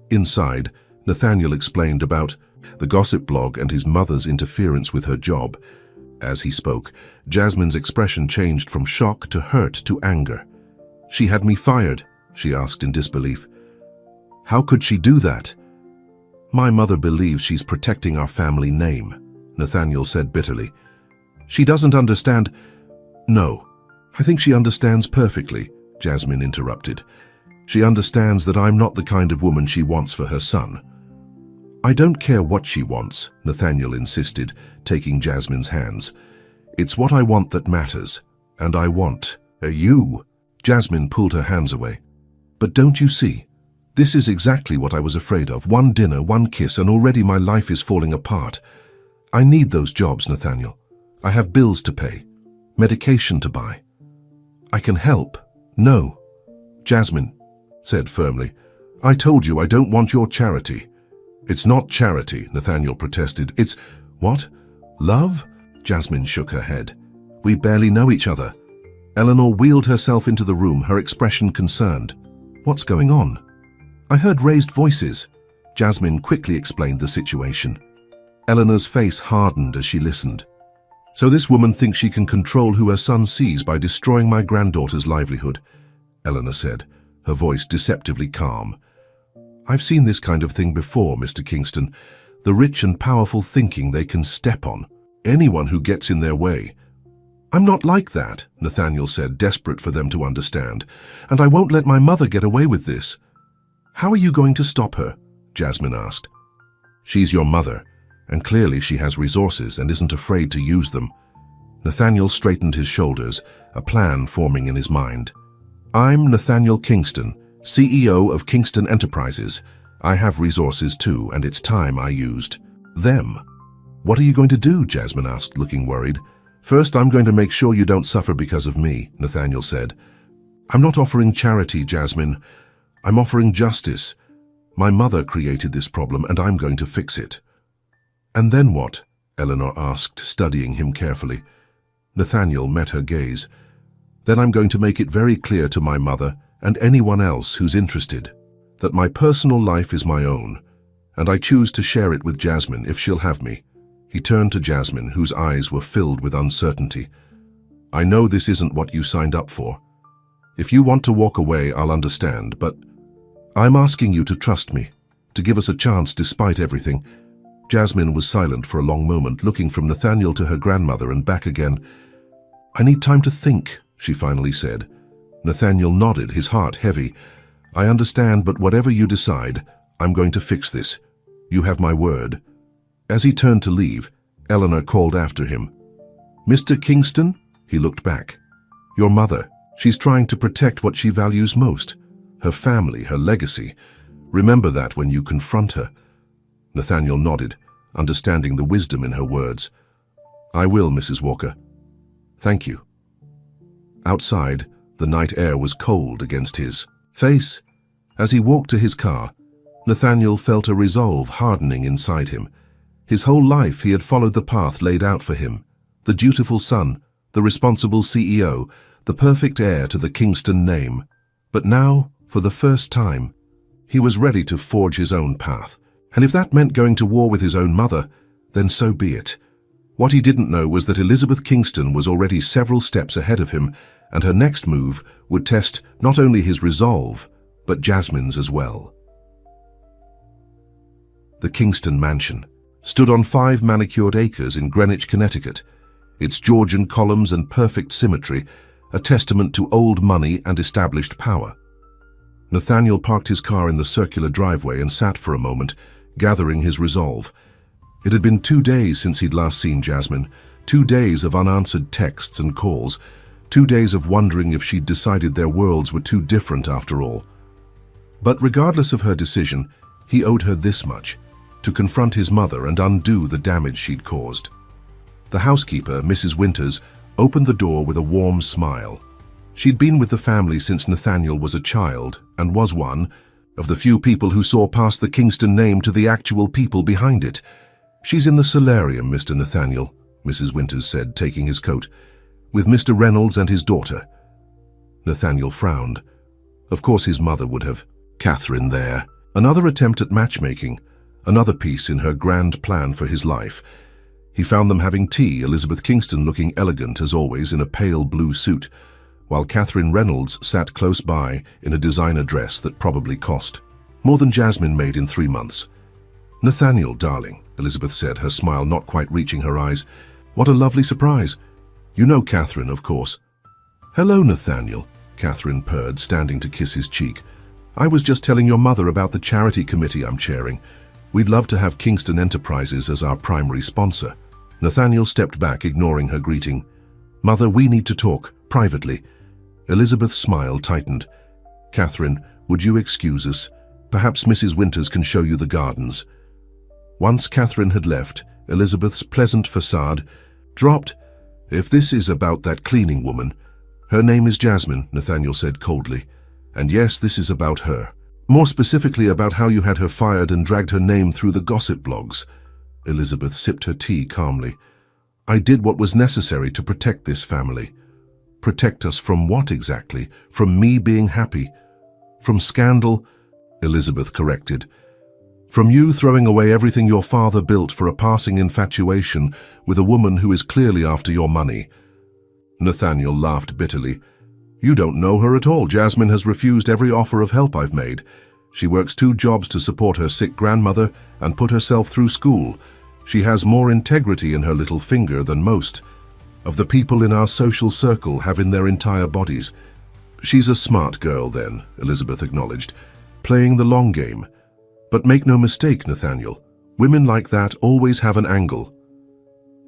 Inside, Nathaniel explained about the gossip blog and his mother's interference with her job. As he spoke, Jasmine's expression changed from shock to hurt to anger. She had me fired, she asked in disbelief. How could she do that? My mother believes she's protecting our family name, Nathaniel said bitterly. She doesn't understand. No, I think she understands perfectly, Jasmine interrupted. She understands that I'm not the kind of woman she wants for her son. I don't care what she wants, Nathaniel insisted, taking Jasmine's hands. It's what I want that matters, and I want you. Jasmine pulled her hands away. But don't you see? This is exactly what I was afraid of. One dinner, one kiss, and already my life is falling apart. I need those jobs, Nathaniel. I have bills to pay, medication to buy. I can help. No, Jasmine said firmly. I told you I don't want your charity. It's not charity, Nathaniel protested. It's what? Love? Jasmine shook her head. We barely know each other. Eleanor wheeled herself into the room, her expression concerned. What's going on? I heard raised voices. Jasmine quickly explained the situation. Eleanor's face hardened as she listened. So this woman thinks she can control who her son sees by destroying my granddaughter's livelihood, Eleanor said, her voice deceptively calm. I've seen this kind of thing before, Mr. Kingston. The rich and powerful thinking they can step on anyone who gets in their way. I'm not like that, Nathaniel said, desperate for them to understand, and I won't let my mother get away with this. How are you going to stop her? Jasmine asked. She's your mother, and clearly she has resources and isn't afraid to use them. Nathaniel straightened his shoulders, a plan forming in his mind. I'm Nathaniel Kingston, CEO of Kingston Enterprises. I have resources too, and it's time I used them. What are you going to do? Jasmine asked, looking worried. First, I'm going to make sure you don't suffer because of me, Nathaniel said. I'm not offering charity, Jasmine. I'm offering justice. My mother created this problem, and I'm going to fix it. And then what? Eleanor asked, studying him carefully. Nathaniel met her gaze. Then I'm going to make it very clear to my mother and anyone else who's interested that my personal life is my own, and I choose to share it with Jasmine if she'll have me. He turned to Jasmine, whose eyes were filled with uncertainty. I know this isn't what you signed up for. If you want to walk away, I'll understand, but I'm asking you to trust me, to give us a chance despite everything. Jasmine was silent for a long moment, looking from Nathaniel to her grandmother and back again. I need time to think, she finally said. Nathaniel nodded, his heart heavy. I understand, but whatever you decide, I'm going to fix this. You have my word. As he turned to leave, Eleanor called after him. Mr. Kingston? He looked back. Your mother. She's trying to protect what she values most. Her family, her legacy. Remember that when you confront her. Nathaniel nodded, understanding the wisdom in her words. I will, Mrs. Walker. Thank you. Outside, the night air was cold against his face. As he walked to his car, Nathaniel felt a resolve hardening inside him. His whole life he had followed the path laid out for him. The dutiful son, the responsible CEO, the perfect heir to the Kingston name. But now, for the first time, he was ready to forge his own path. And if that meant going to war with his own mother, then so be it. What he didn't know was that Elizabeth Kingston was already several steps ahead of him, and her next move would test not only his resolve, but Jasmine's as well. The Kingston Mansion stood on 5 manicured acres in Greenwich, Connecticut, its Georgian columns and perfect symmetry, a testament to old money and established power. Nathaniel parked his car in the circular driveway and sat for a moment, gathering his resolve. It had been 2 days since he'd last seen Jasmine, 2 days of unanswered texts and calls, 2 days of wondering if she'd decided their worlds were too different after all. But regardless of her decision, he owed her this much: to confront his mother and undo the damage she'd caused. The housekeeper, Mrs. Winters, opened the door with a warm smile. She'd been with the family since Nathaniel was a child, and was one of the few people who saw past the Kingston name to the actual people behind it. She's in the solarium, Mr. Nathaniel, Mrs. Winters said, taking his coat, with Mr. Reynolds and his daughter. Nathaniel frowned. Of course his mother would have. Catherine there. Another attempt at matchmaking, another piece in her grand plan for his life. He found them having tea, Elizabeth Kingston looking elegant as always in a pale blue suit, while Catherine Reynolds sat close by in a designer dress that probably cost More than Jasmine made in 3 months. Nathaniel, darling, Elizabeth said, her smile not quite reaching her eyes. What a lovely surprise. You know Catherine, of course. Hello, Nathaniel, Catherine purred, standing to kiss his cheek. I was just telling your mother about the charity committee I'm chairing. We'd love to have Kingston Enterprises as our primary sponsor. Nathaniel stepped back, ignoring her greeting. Mother, we need to talk, privately. Elizabeth's smile tightened. Catherine, would you excuse us? Perhaps Mrs. Winters can show you the gardens. Once Catherine had left, Elizabeth's pleasant facade dropped. If this is about that cleaning woman, her name is Jasmine, Nathaniel said coldly. And yes, this is about her. More specifically about how you had her fired and dragged her name through the gossip blogs. Elizabeth sipped her tea calmly. I did what was necessary to protect this family. Protect us from what exactly? From me being happy? From scandal? Elizabeth corrected. From you throwing away everything your father built for a passing infatuation with a woman who is clearly after your money. Nathaniel laughed bitterly. You don't know her at all. Jasmine has refused every offer of help I've made. She works 2 jobs to support her sick grandmother and put herself through school. She has more integrity in her little finger than most of the people in our social circle have in their entire bodies. She's a smart girl then, Elizabeth acknowledged, playing the long game. But make no mistake, Nathaniel, women like that always have an angle.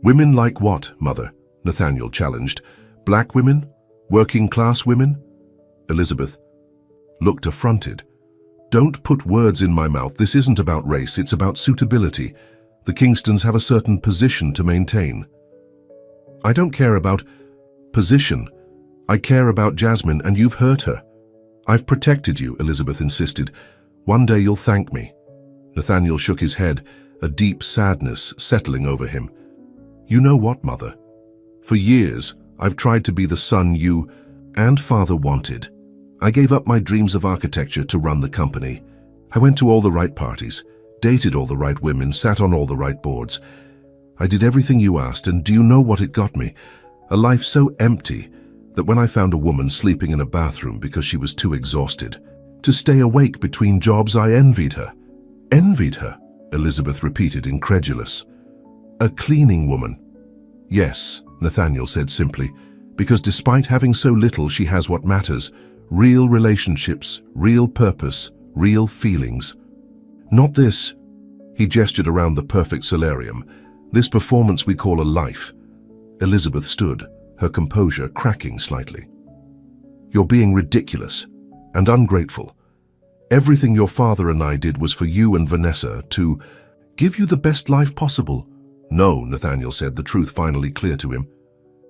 Women like what, Mother? Nathaniel challenged. Black women? Working-class women? Elizabeth looked affronted. Don't put words in my mouth. This isn't about race, it's about suitability. The Kingstons have a certain position to maintain. I don't care about position. I care about Jasmine, and you've hurt her. I've protected you, Elizabeth insisted. One day you'll thank me. Nathaniel shook his head, a deep sadness settling over him. You know what, Mother? For years, I've tried to be the son you and Father wanted. I gave up my dreams of architecture to run the company. I went to all the right parties, dated all the right women, sat on all the right boards. I did everything you asked, and do you know what it got me? A life so empty that when I found a woman sleeping in a bathroom because she was too exhausted to stay awake between jobs, I envied her. Envied her, Elizabeth repeated, incredulous. A cleaning woman. Yes, Nathaniel said simply, because despite having so little, she has what matters. Real relationships, real purpose, real feelings. Not this. He gestured around the perfect solarium. This performance we call a life. Elizabeth stood, her composure cracking slightly. You're being ridiculous and ungrateful. Everything your father and I did was for you and Vanessa to give you the best life possible. No, Nathaniel said, the truth finally clear to him.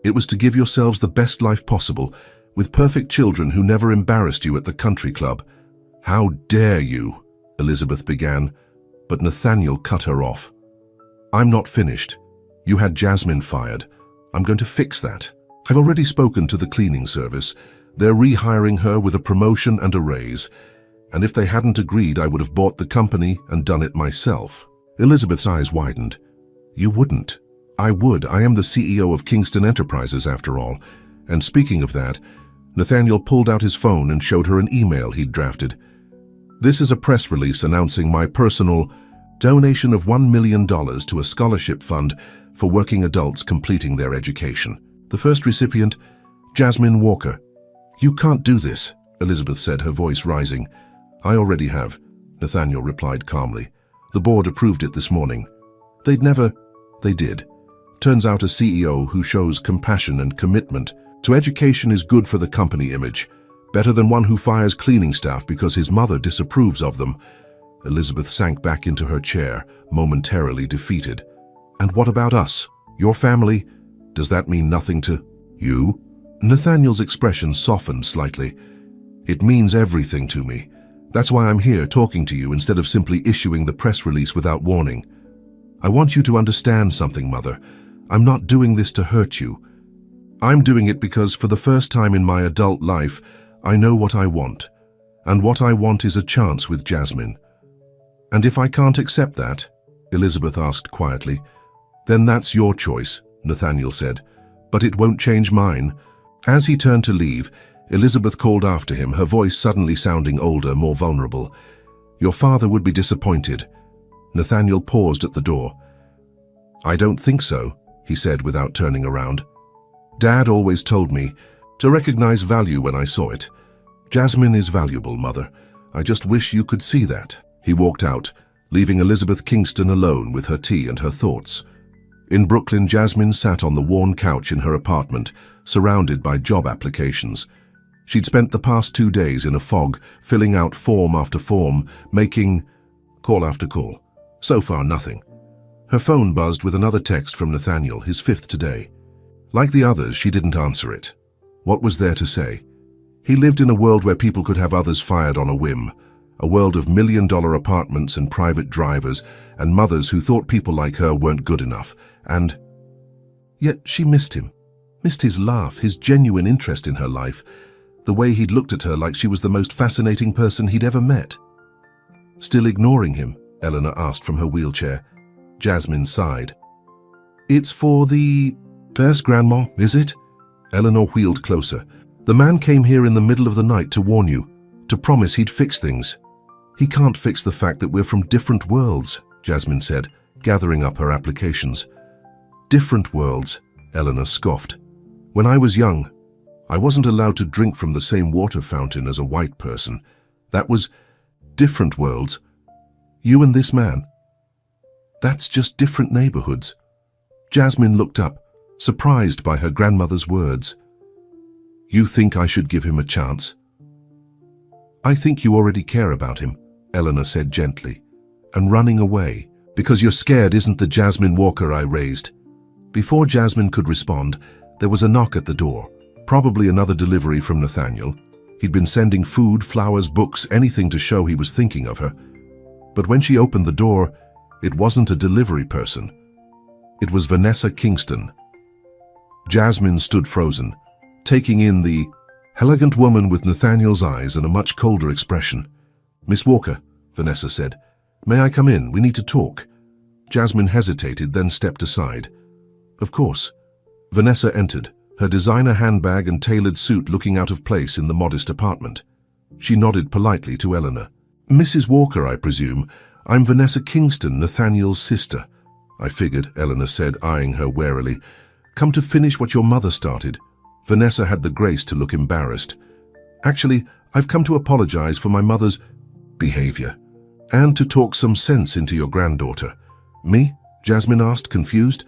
It was to give yourselves the best life possible, with perfect children who never embarrassed you at the country club. How dare you? Elizabeth began, but Nathaniel cut her off. I'm not finished. You had Jasmine fired. I'm going to fix that. I've already spoken to the cleaning service. They're rehiring her with a promotion and a raise. And if they hadn't agreed, I would have bought the company and done it myself. Elizabeth's eyes widened. You wouldn't. I would. I am the CEO of Kingston Enterprises, after all. And speaking of that, Nathaniel pulled out his phone and showed her an email he'd drafted. This is a press release announcing my personal donation of $1 million to a scholarship fund for working adults completing their education. The first recipient, Jasmine Walker. You can't do this, Elizabeth said, her voice rising. I already have, Nathaniel replied calmly. The board approved it this morning. They did. Turns out a CEO who shows compassion and commitment to education is good for the company image, better than one who fires cleaning staff because his mother disapproves of them. Elizabeth sank back into her chair, momentarily defeated. And what about us? Your family? Does that mean nothing to you? Nathaniel's expression softened slightly. It means everything to me. That's why I'm here talking to you instead of simply issuing the press release without warning. I want you to understand something, Mother. I'm not doing this to hurt you. I'm doing it because for the first time in my adult life, I know what I want. And what I want is a chance with Jasmine. And if I can't accept that, Elizabeth asked quietly, then that's your choice, Nathaniel said, but it won't change mine. As he turned to leave, Elizabeth called after him, her voice suddenly sounding older, more vulnerable. Your father would be disappointed. Nathaniel paused at the door. I don't think so, he said without turning around. Dad always told me to recognize value when I saw it. Jasmine is valuable, Mother. I just wish you could see that. He walked out, leaving Elizabeth Kingston alone with her tea and her thoughts. In Brooklyn, Jasmine sat on the worn couch in her apartment, surrounded by job applications. She'd spent the past 2 days in a fog, filling out form after form, making call after call. So far, nothing. Her phone buzzed with another text from Nathaniel, his 5th today. Like the others, she didn't answer it. What was there to say? He lived in a world where people could have others fired on a whim, a world of million-dollar apartments and private drivers, and mothers who thought people like her weren't good enough, and yet she missed him, missed his laugh, his genuine interest in her life, the way he'd looked at her like she was the most fascinating person he'd ever met. Still ignoring him? Eleanor asked from her wheelchair. Jasmine sighed. It's for the best, Grandma, is it? Eleanor wheeled closer. The man came here in the middle of the night to warn you, to promise he'd fix things. He can't fix the fact that we're from different worlds, Jasmine said, gathering up her applications. Different worlds, Eleanor scoffed. When I was young, I wasn't allowed to drink from the same water fountain as a white person. That was different worlds. You and this man. That's just different neighborhoods. Jasmine looked up, surprised by her grandmother's words. You think I should give him a chance? I think you already care about him, Eleanor said gently, and running away, because you're scared isn't the Jasmine Walker I raised. Before Jasmine could respond, there was a knock at the door, probably another delivery from Nathaniel. He'd been sending food, flowers, books, anything to show he was thinking of her. But when she opened the door, it wasn't a delivery person. It was Vanessa Kingston. Jasmine stood frozen, taking in the elegant woman with Nathaniel's eyes and a much colder expression. Miss Walker, Vanessa said, may I come in? We need to talk. Jasmine hesitated, then stepped aside. Of course. Vanessa entered, her designer handbag and tailored suit looking out of place in the modest apartment. She nodded politely to Eleanor. Mrs. Walker, I presume. I'm Vanessa Kingston, Nathaniel's sister. I figured, Eleanor said, eyeing her warily. Come to finish what your mother started. Vanessa had the grace to look embarrassed. Actually, I've come to apologize for my mother's behavior, and to talk some sense into your granddaughter. Me? Jasmine asked, confused.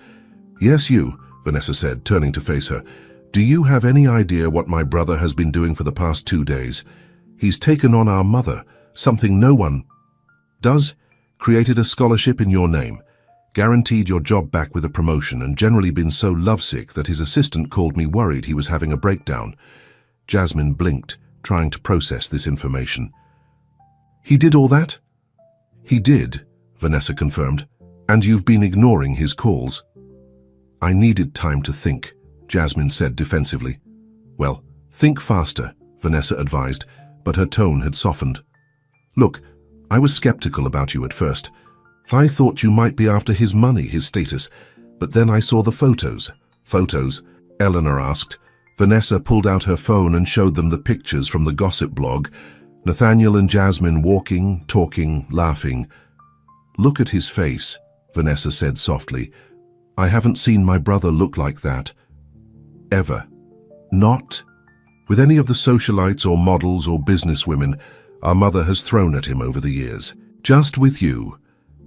Yes, you, Vanessa said, turning to face her. Do you have any idea what my brother has been doing for the past 2 days? He's taken on our mother, something no one does, created a scholarship in your name, guaranteed your job back with a promotion, and generally been so lovesick that his assistant called me worried he was having a breakdown. Jasmine blinked, trying to process this information. He did all that? He did, Vanessa confirmed. And you've been ignoring his calls. I needed time to think, Jasmine said defensively. Well, think faster, Vanessa advised, but her tone had softened. Look, I was skeptical about you at first. I thought you might be after his money, his status, but then I saw the photos. Photos? Eleanor asked. Vanessa pulled out her phone and showed them the pictures from the gossip blog. Nathaniel and Jasmine walking, talking, laughing. Look at his face, Vanessa said softly. I haven't seen my brother look like that. Ever. Not with any of the socialites or models or businesswomen our mother has thrown at him over the years. Just with you.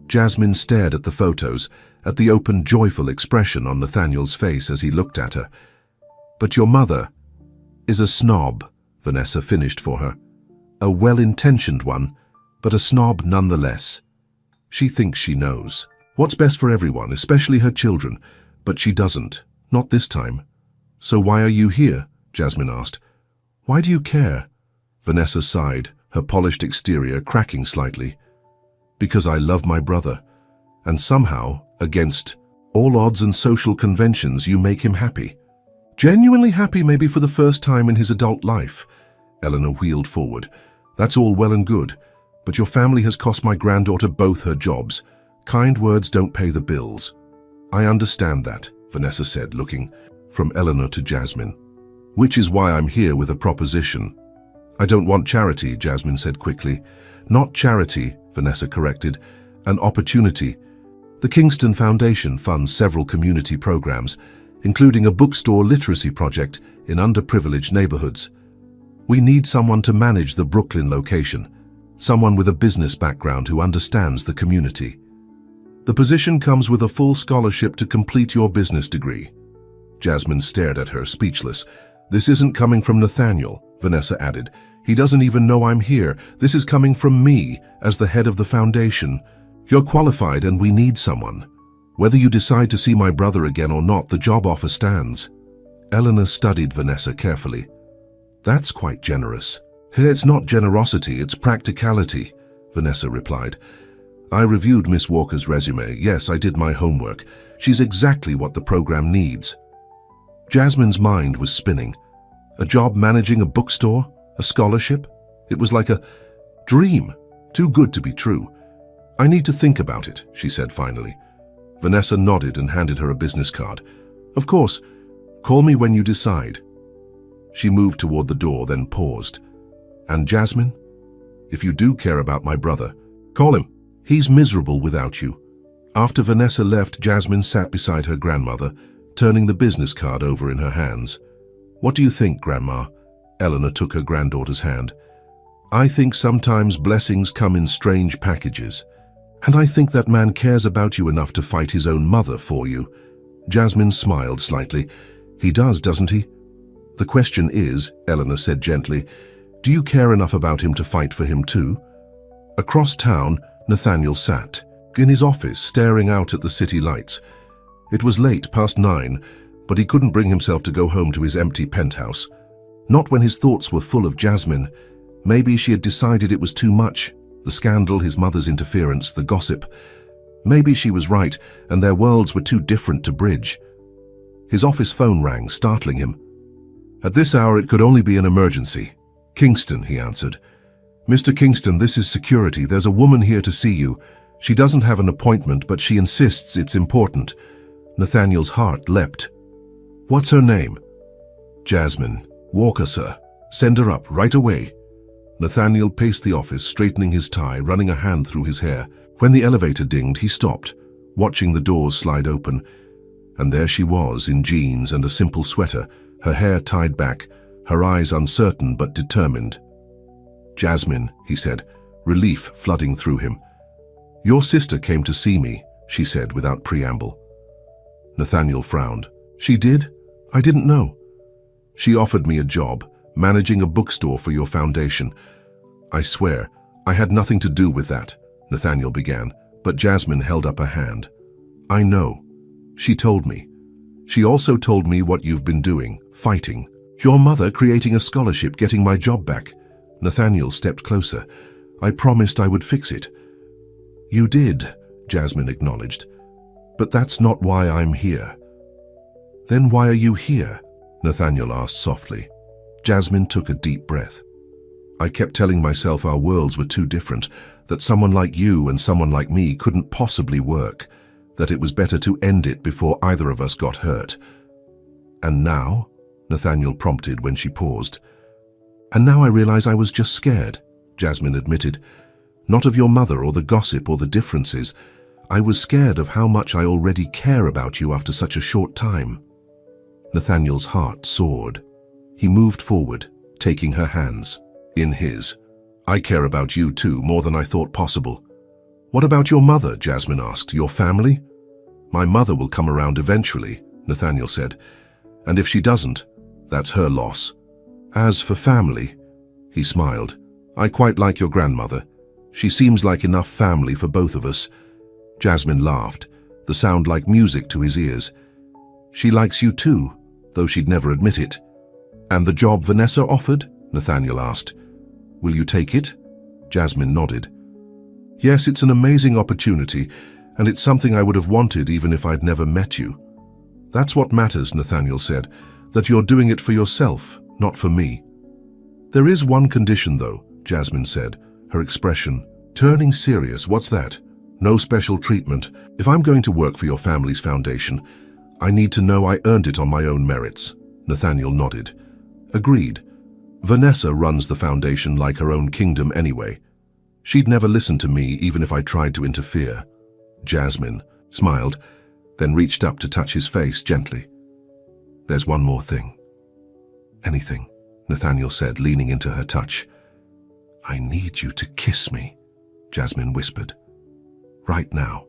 Jasmine stared at the photos, at the open, joyful expression on Nathaniel's face as he looked at her. But your mother is a snob, Vanessa finished for her. A well-intentioned one, but a snob nonetheless. She thinks she knows what's best for everyone, especially her children, but she doesn't, not this time. So why are you here? Jasmine asked. Why do you care? Vanessa sighed, her polished exterior cracking slightly. Because I love my brother, and somehow, against all odds and social conventions, you make him happy. Genuinely happy maybe for the first time in his adult life. Eleanor wheeled forward. That's all well and good, but your family has cost my granddaughter both her jobs. Kind words don't pay the bills. I understand that, Vanessa said, looking from Eleanor to Jasmine. Which is why I'm here with a proposition. I don't want charity, Jasmine said quickly. Not charity, Vanessa corrected. An opportunity. The Kingston Foundation funds several community programs, including a bookstore literacy project in underprivileged neighborhoods. We need someone to manage the Brooklyn location, someone with a business background who understands the community. The position comes with a full scholarship to complete your business degree. Jasmine stared at her, speechless. This isn't coming from Nathaniel, Vanessa added. He doesn't even know I'm here. This is coming from me, as the head of the foundation. You're qualified and we need someone. Whether you decide to see my brother again or not, the job offer stands. Eleanor studied Vanessa carefully. That's quite generous. It's not generosity, it's practicality, Vanessa replied. I reviewed Miss Walker's resume. Yes, I did my homework. She's exactly what the program needs. Jasmine's mind was spinning. A job managing a bookstore? A scholarship? It was like a dream, too good to be true. I need to think about it, she said finally. Vanessa nodded and handed her a business card. Of course, call me when you decide. She moved toward the door, then paused. And Jasmine, if you do care about my brother, call him. He's miserable without you. After Vanessa left, Jasmine sat beside her grandmother, turning the business card over in her hands. What do you think, Grandma? Eleanor took her granddaughter's hand. I think sometimes blessings come in strange packages. And I think that man cares about you enough to fight his own mother for you. Jasmine smiled slightly. He does, doesn't he? The question is, Eleanor said gently, do you care enough about him to fight for him too? Across town, Nathaniel sat in his office, staring out at the city lights. It was late, past 9, but he couldn't bring himself to go home to his empty penthouse. Not when his thoughts were full of Jasmine. Maybe she had decided it was too much. The scandal, his mother's interference, the gossip. Maybe she was right, and their worlds were too different to bridge. His office phone rang, startling him. At this hour, it could only be an emergency. Kingston, he answered. Mr. Kingston, this is security. There's a woman here to see you. She doesn't have an appointment, but she insists it's important. Nathaniel's heart leapt. What's her name? Jasmine. Walker, sir. Send her up right away. Nathaniel paced the office, straightening his tie, running a hand through his hair. When the elevator dinged, he stopped, watching the doors slide open. And there she was, in jeans and a simple sweater, her hair tied back, her eyes uncertain but determined. Jasmine, he said, relief flooding through him. Your sister came to see me, she said without preamble. Nathaniel frowned. She did? I didn't know. She offered me a job, managing a bookstore for your foundation. I swear, I had nothing to do with that, Nathaniel began, but Jasmine held up a hand. I know. She told me. She also told me what you've been doing, fighting. Your mother creating a scholarship, getting my job back. Nathaniel stepped closer. I promised I would fix it. You did, Jasmine acknowledged. But that's not why I'm here. Then why are you here? Nathaniel asked softly. Jasmine took a deep breath. I kept telling myself our worlds were too different, that someone like you and someone like me couldn't possibly work, that it was better to end it before either of us got hurt. And now? Nathaniel prompted when she paused. And now I realize I was just scared, Jasmine admitted. Not of your mother or the gossip or the differences. I was scared of how much I already care about you after such a short time. Nathaniel's heart soared. He moved forward, taking her hands in his. I care about you too, more than I thought possible. What about your mother? Jasmine asked. Your family? My mother will come around eventually, Nathaniel said. And if she doesn't, that's her loss. As for family, he smiled. I quite like your grandmother. She seems like enough family for both of us. Jasmine laughed, the sound like music to his ears. She likes you too, though she'd never admit it. And the job Vanessa offered? Nathaniel asked. Will you take it? Jasmine nodded. Yes, it's an amazing opportunity, and it's something I would have wanted even if I'd never met you. That's what matters, Nathaniel said, that you're doing it for yourself, not for me. There is one condition, though, Jasmine said, her expression turning serious. What's that? No special treatment. If I'm going to work for your family's foundation, I need to know I earned it on my own merits. Nathaniel nodded. Agreed. Vanessa runs the foundation like her own kingdom anyway. She'd never listen to me even if I tried to interfere. Jasmine smiled, then reached up to touch his face gently. There's one more thing. Anything, Nathaniel said, leaning into her touch. I need you to kiss me, Jasmine whispered. Right now.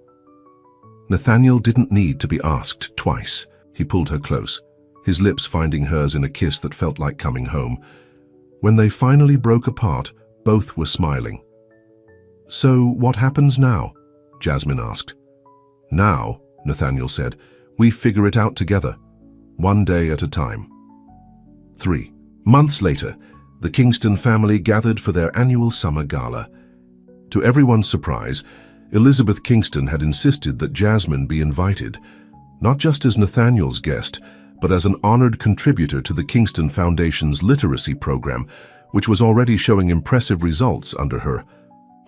Nathaniel didn't need to be asked twice. He pulled her close, his lips finding hers in a kiss that felt like coming home. When they finally broke apart, both were smiling. So what happens now? Jasmine asked. Now, Nathaniel said, we figure it out together, one day at a time. 3 months later, the Kingston family gathered for their annual summer gala. To everyone's surprise, Elizabeth Kingston had insisted that Jasmine be invited, not just as Nathaniel's guest, but as an honored contributor to the Kingston Foundation's literacy program, which was already showing impressive results under her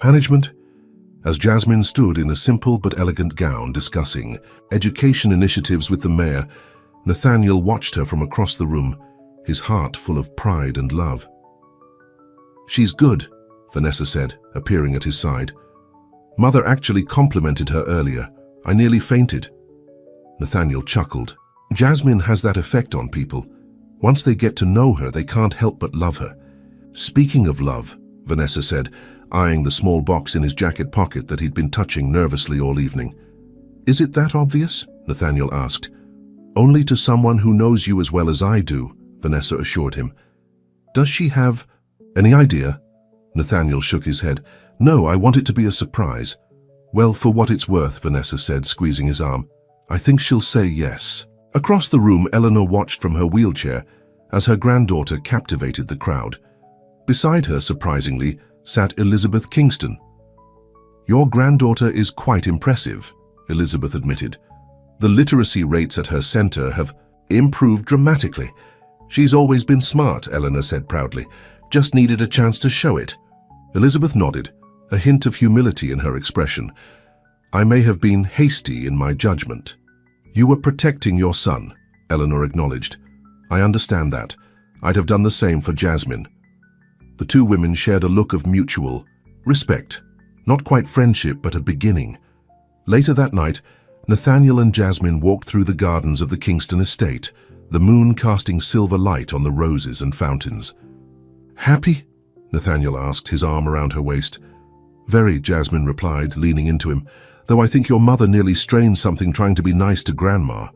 management. As Jasmine stood in a simple but elegant gown discussing education initiatives with the mayor, Nathaniel watched her from across the room, his heart full of pride and love. She's good, Vanessa said, appearing at his side. Mother actually complimented her earlier. I nearly fainted. Nathaniel chuckled. Jasmine has that effect on people. Once they get to know her, they can't help but love her. Speaking of love, Vanessa said, eyeing the small box in his jacket pocket that he'd been touching nervously all evening. Is it that obvious? Nathaniel asked. Only to someone who knows you as well as I do, Vanessa assured him. Does she have any idea? Nathaniel shook his head. No, I want it to be a surprise. Well, for what it's worth, Vanessa said, squeezing his arm. I think she'll say yes. Across the room, Eleanor watched from her wheelchair as her granddaughter captivated the crowd. Beside her, surprisingly, sat Elizabeth Kingston. Your granddaughter is quite impressive, Elizabeth admitted. The literacy rates at her center have improved dramatically. She's always been smart, Eleanor said proudly. Just needed a chance to show it. Elizabeth nodded, a hint of humility in her expression. I may have been hasty in my judgment. You were protecting your son, Eleanor acknowledged. I understand that. I'd have done the same for Jasmine. The two women shared a look of mutual respect, not quite friendship, but a beginning. Later that night, Nathaniel and Jasmine walked through the gardens of the Kingston estate, the moon casting silver light on the roses and fountains. Happy? Nathaniel asked, his arm around her waist. Very, Jasmine replied, leaning into him, though I think your mother nearly strained something trying to be nice to Grandma.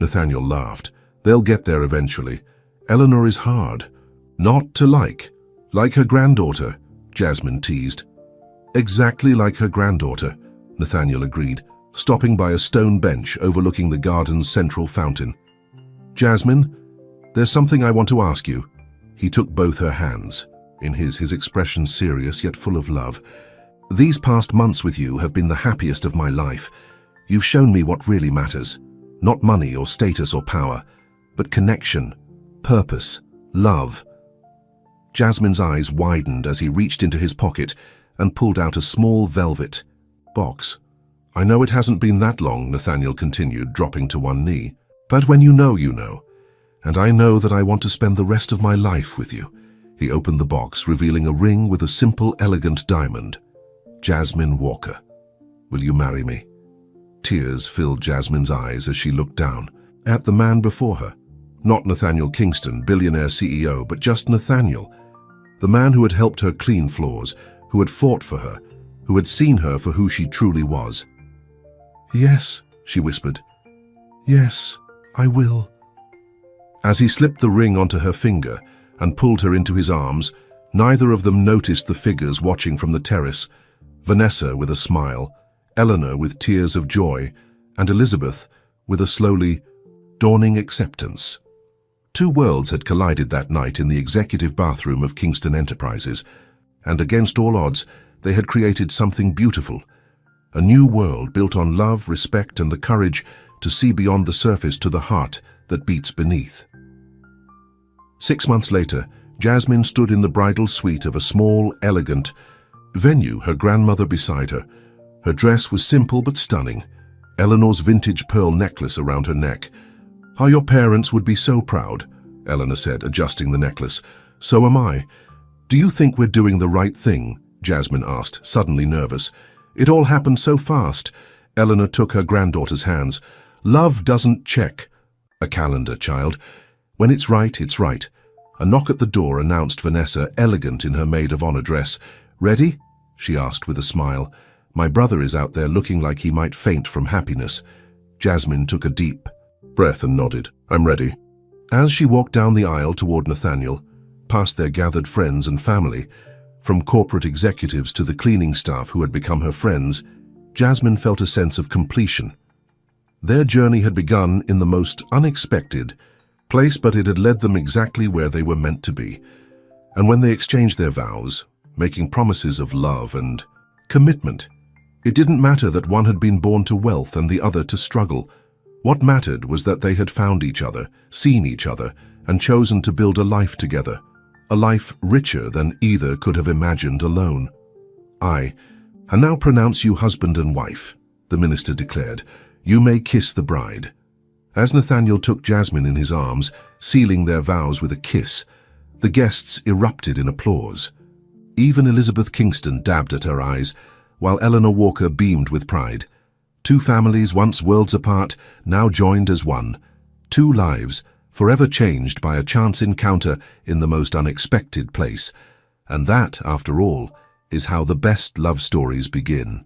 Nathaniel laughed. They'll get there eventually. Eleanor is hard. Not to like. Like her granddaughter, Jasmine teased. Exactly like her granddaughter, Nathaniel agreed, stopping by a stone bench overlooking the garden's central fountain. Jasmine, there's something I want to ask you. He took both her hands. In his expression serious yet full of love. These past months with you have been the happiest of my life. You've shown me what really matters. Not money or status or power, but connection, purpose, love. Jasmine's eyes widened as he reached into his pocket and pulled out a small velvet box. I know it hasn't been that long, Nathaniel continued, dropping to one knee. But when you know, you know. And I know that I want to spend the rest of my life with you. He opened the box, revealing a ring with a simple, elegant diamond. Jasmine Walker. Will you marry me? Tears filled Jasmine's eyes as she looked down at the man before her. Not Nathaniel Kingston, billionaire CEO, but just Nathaniel. The man who had helped her clean floors, who had fought for her, who had seen her for who she truly was. Yes, she whispered. Yes, I will. As he slipped the ring onto her finger and pulled her into his arms, neither of them noticed the figures watching from the terrace. Vanessa with a smile, Eleanor with tears of joy, and Elizabeth with a slowly dawning acceptance. Two worlds had collided that night in the executive bathroom of Kingston Enterprises, and against all odds, they had created something beautiful. A new world built on love, respect, and the courage to see beyond the surface to the heart that beats beneath. 6 months later, Jasmine stood in the bridal suite of a small, elegant venue, her grandmother beside her. Her dress was simple but stunning, Eleanor's vintage pearl necklace around her neck. How your parents would be so proud, Eleanor said, adjusting the necklace. So am I. Do you think we're doing the right thing? Jasmine asked, suddenly nervous. It all happened so fast. Eleanor took her granddaughter's hands. Love doesn't check a calendar, child. When it's right, it's right. A knock at the door announced Vanessa, elegant in her maid-of-honor dress. Ready? She asked with a smile. My brother is out there looking like he might faint from happiness. Jasmine took a deep breath and nodded. I'm ready. As she walked down the aisle toward Nathaniel, past their gathered friends and family, from corporate executives to the cleaning staff who had become her friends, Jasmine felt a sense of completion. Their journey had begun in the most unexpected place, but it had led them exactly where they were meant to be. And when they exchanged their vows, making promises of love and commitment, it didn't matter that one had been born to wealth and the other to struggle. What mattered was that they had found each other, seen each other, and chosen to build a life together, a life richer than either could have imagined alone. I now pronounce you husband and wife, the minister declared. You may kiss the bride. As Nathaniel took Jasmine in his arms, sealing their vows with a kiss, the guests erupted in applause. Even Elizabeth Kingston dabbed at her eyes, while Eleanor Walker beamed with pride. Two families once worlds apart, now joined as one. Two lives, forever changed by a chance encounter in the most unexpected place. And that, after all, is how the best love stories begin.